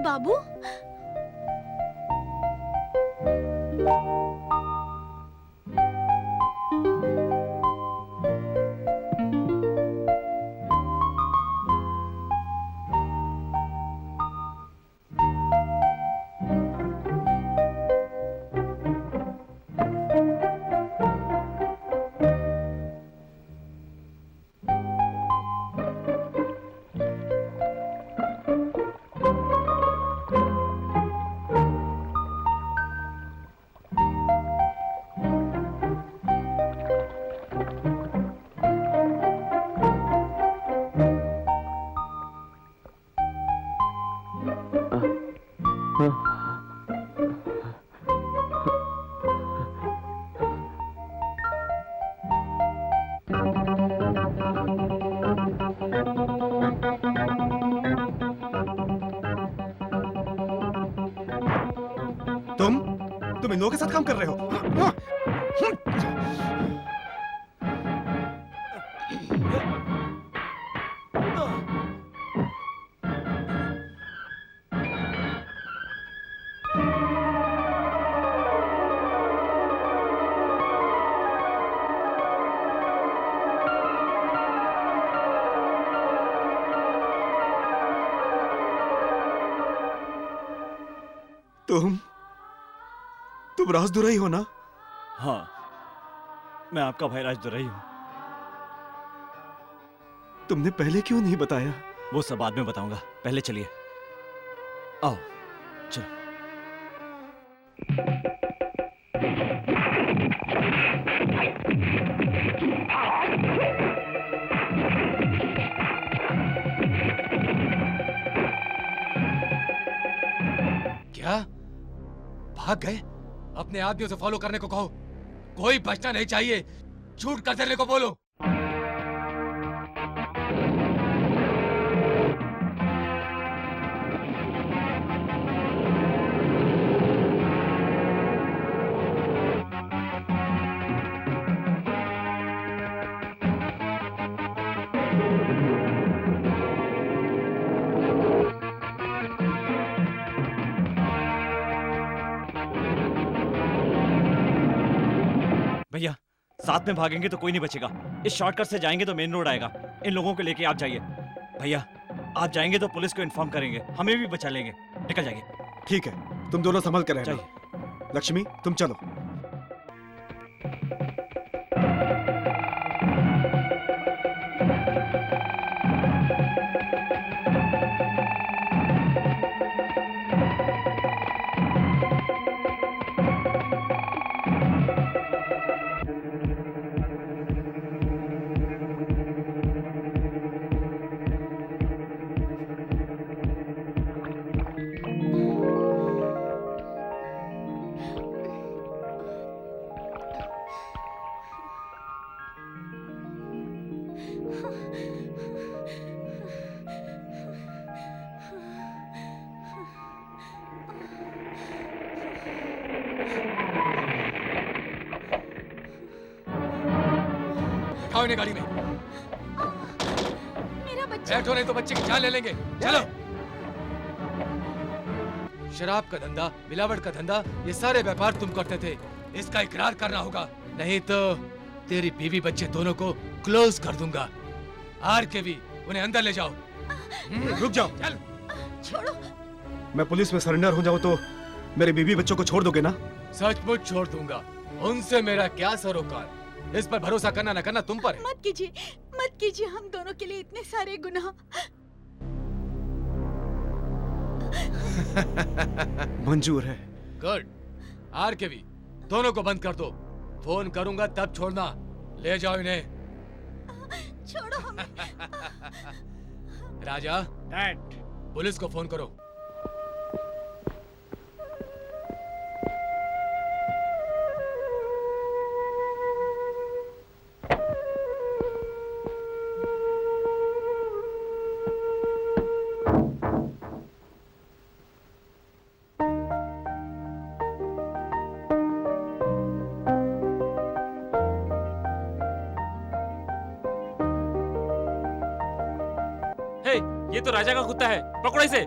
बाबू, तुम इन लोगों के साथ काम कर रहे हो? तुम राजदुरई हो ना? हाँ, मैं आपका भाई राजदुरई हूँ। तुमने पहले क्यों नहीं बताया? वो सब बाद में बताऊंगा, पहले चलिए। आओ, चलो। क्या? भाग गए? अपने आदमियों से फॉलो करने को कहो। कोई बचना नहीं चाहिए। झूठ कर देने को बोलो। भैया, साथ में भागेंगे तो कोई नहीं बचेगा। इस शॉर्टकट से जाएंगे तो मेन रोड आएगा। इन लोगों को लेके आप जाइए। भैया आप जाएंगे तो पुलिस को इन्फॉर्म करेंगे, हमें भी बचा लेंगे। निकल जाइए। ठीक है, तुम दोनों संभल कर रहना। लक्ष्मी तुम चलो। आओ इन्हें गाड़ी में। मेरा बच्चा। बैठो नहीं तो बच्चे की जान ले लेंगे। चलो। शराब का धंधा, मिलावट का धंधा, ये सारे व्यापार तुम करते थे। इसका इकरार करना होगा, नहीं तो तेरी बीवी बच्चे दोनों को क्लोज कर दूंगा। हार के भी उन्हें अंदर ले जाओ। रुक जाओ। चल। छोड़ो। मैं पुलिस में सरेंडर हो जाऊं तो मेरे बीवी बच्चों को छोड़ दोगे ना? सचमुच छोड़ दूंगा। उनसे मेरा क्या सरोकार। इस पर भरोसा करना न करना तुम पर है। मत कीजिए हम दोनों के लिए इतने सारे गुनाह। मंजूर है। गुड। आर के भी दोनों को बंद कर दो। फोन करूंगा तब छोड़ना। ले जाओ इन्हें। छोड़ो हमें। राजा, पुलिस को फोन करो। हे, ये तो राजा का कुत्ता है, पकड़ो इसे।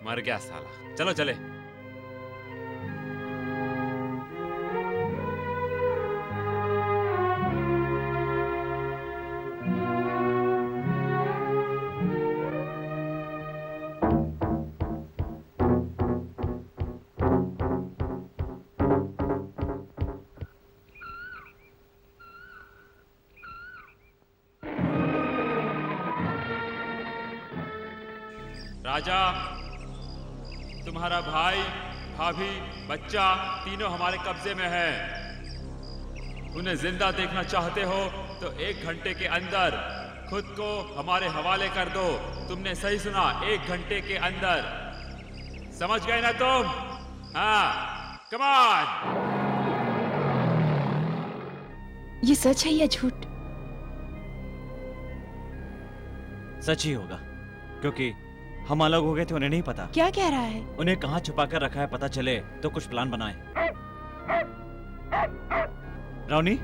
मर गया साला। चलो चले। राजा, तुम्हारा भाई, भाभी, बच्चा तीनों हमारे कब्जे में है। उन्हें जिंदा देखना चाहते हो तो 1 घंटे के अंदर खुद को हमारे हवाले कर दो। तुमने सही सुना, 1 घंटे के अंदर। समझ गए ना तुम? हाँ, कम ऑन। ये सच है या झूठ? सच ही होगा, क्योंकि हम अलग हो गए थे, उन्हें नहीं पता। क्या कह रहा है? उन्हें कहाँ छुपा कर रखा है पता चले तो कुछ प्लान बनाए। रावनी,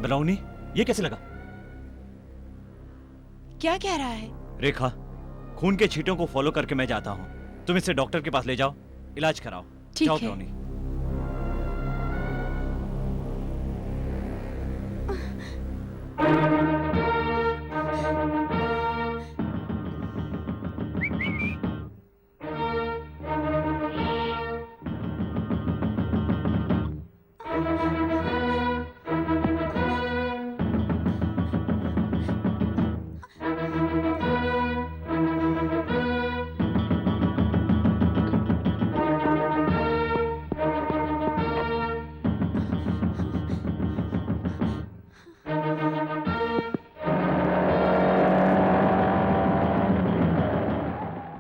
रावनी, ये कैसे लगा? क्या कह रहा है? रेखा, खून के छींटों को फॉलो करके मैं जाता हूँ। तुम इसे डॉक्टर के पास ले जाओ, इलाज कराओ। ठीक जाओ है। रावनी।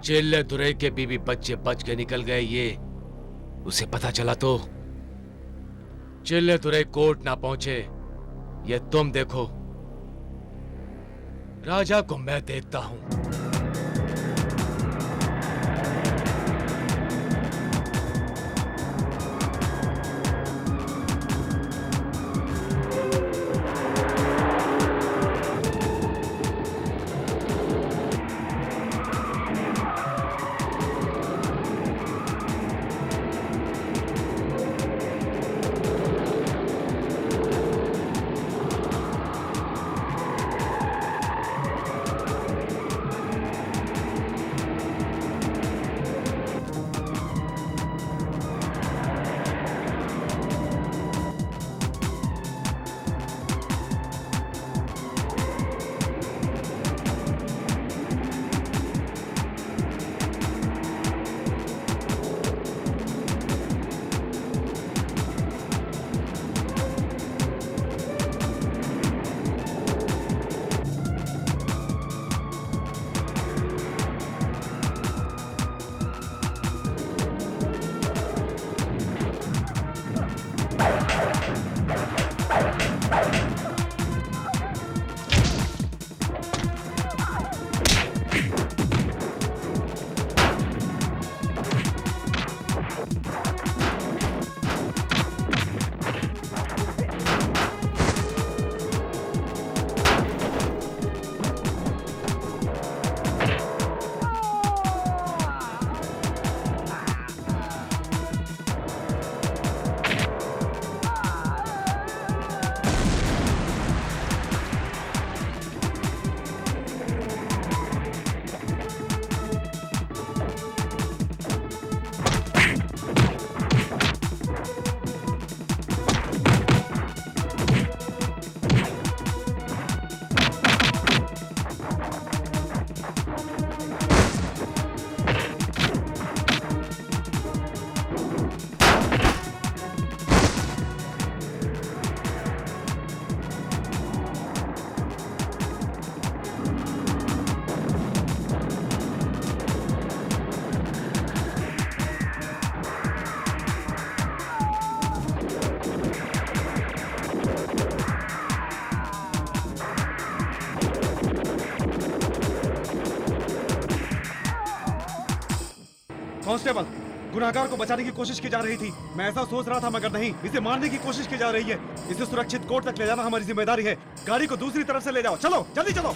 चिल्ले दुरई के बीवी बच्चे बच के निकल गए, ये उसे पता चला तो चिल्ले दुरई कोर्ट ना पहुंचे। ये तुम देखो, राजा को मैं देखता हूं। कांस्टेबल, गुनाहगार को बचाने की कोशिश की जा रही थी। मैं ऐसा सोच रहा था मगर नहीं, इसे मारने की कोशिश की जा रही है। इसे सुरक्षित कोर्ट तक ले जाना हमारी जिम्मेदारी है। गाड़ी को दूसरी तरफ से ले जाओ। चलो जल्दी चलो।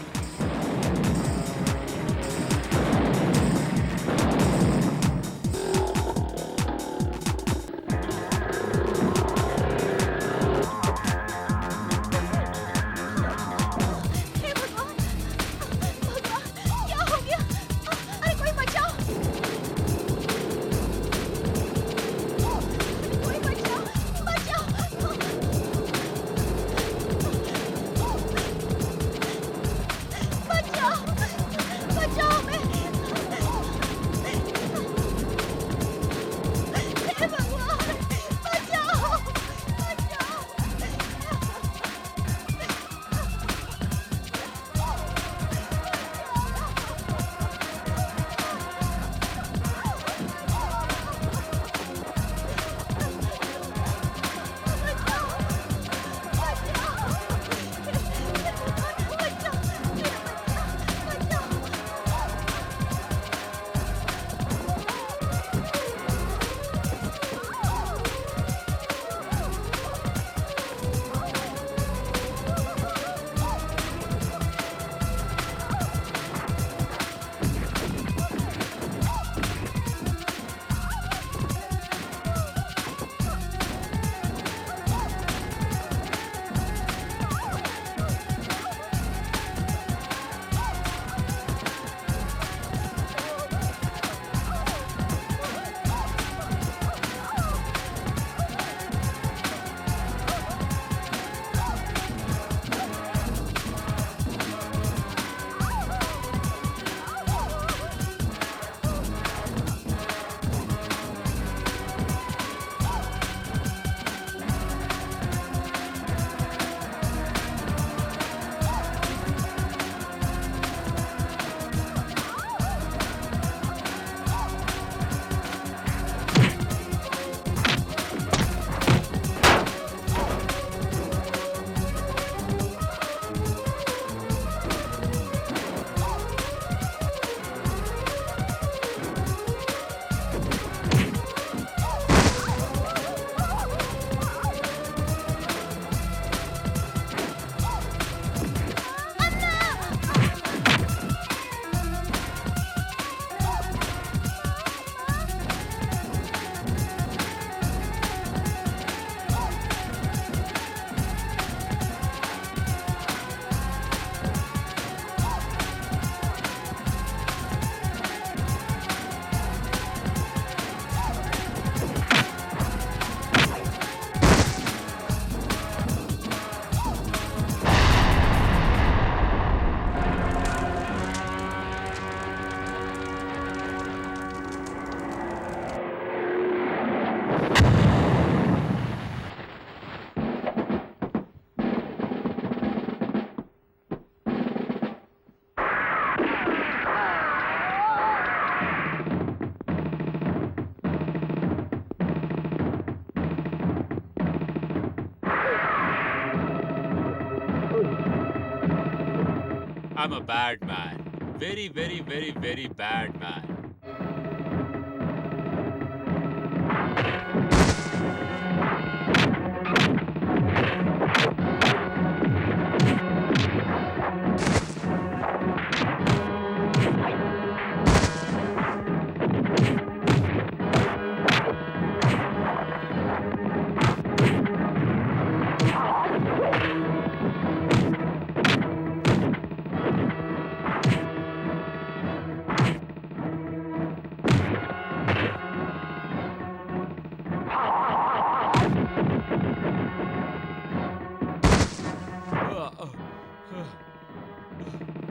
I'm a bad man. Very, very, very, very bad man.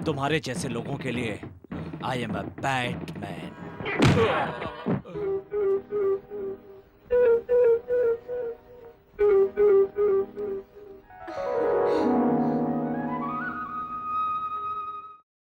तुम्हारे जैसे लोगों के लिए आई एम अ बैड मैन।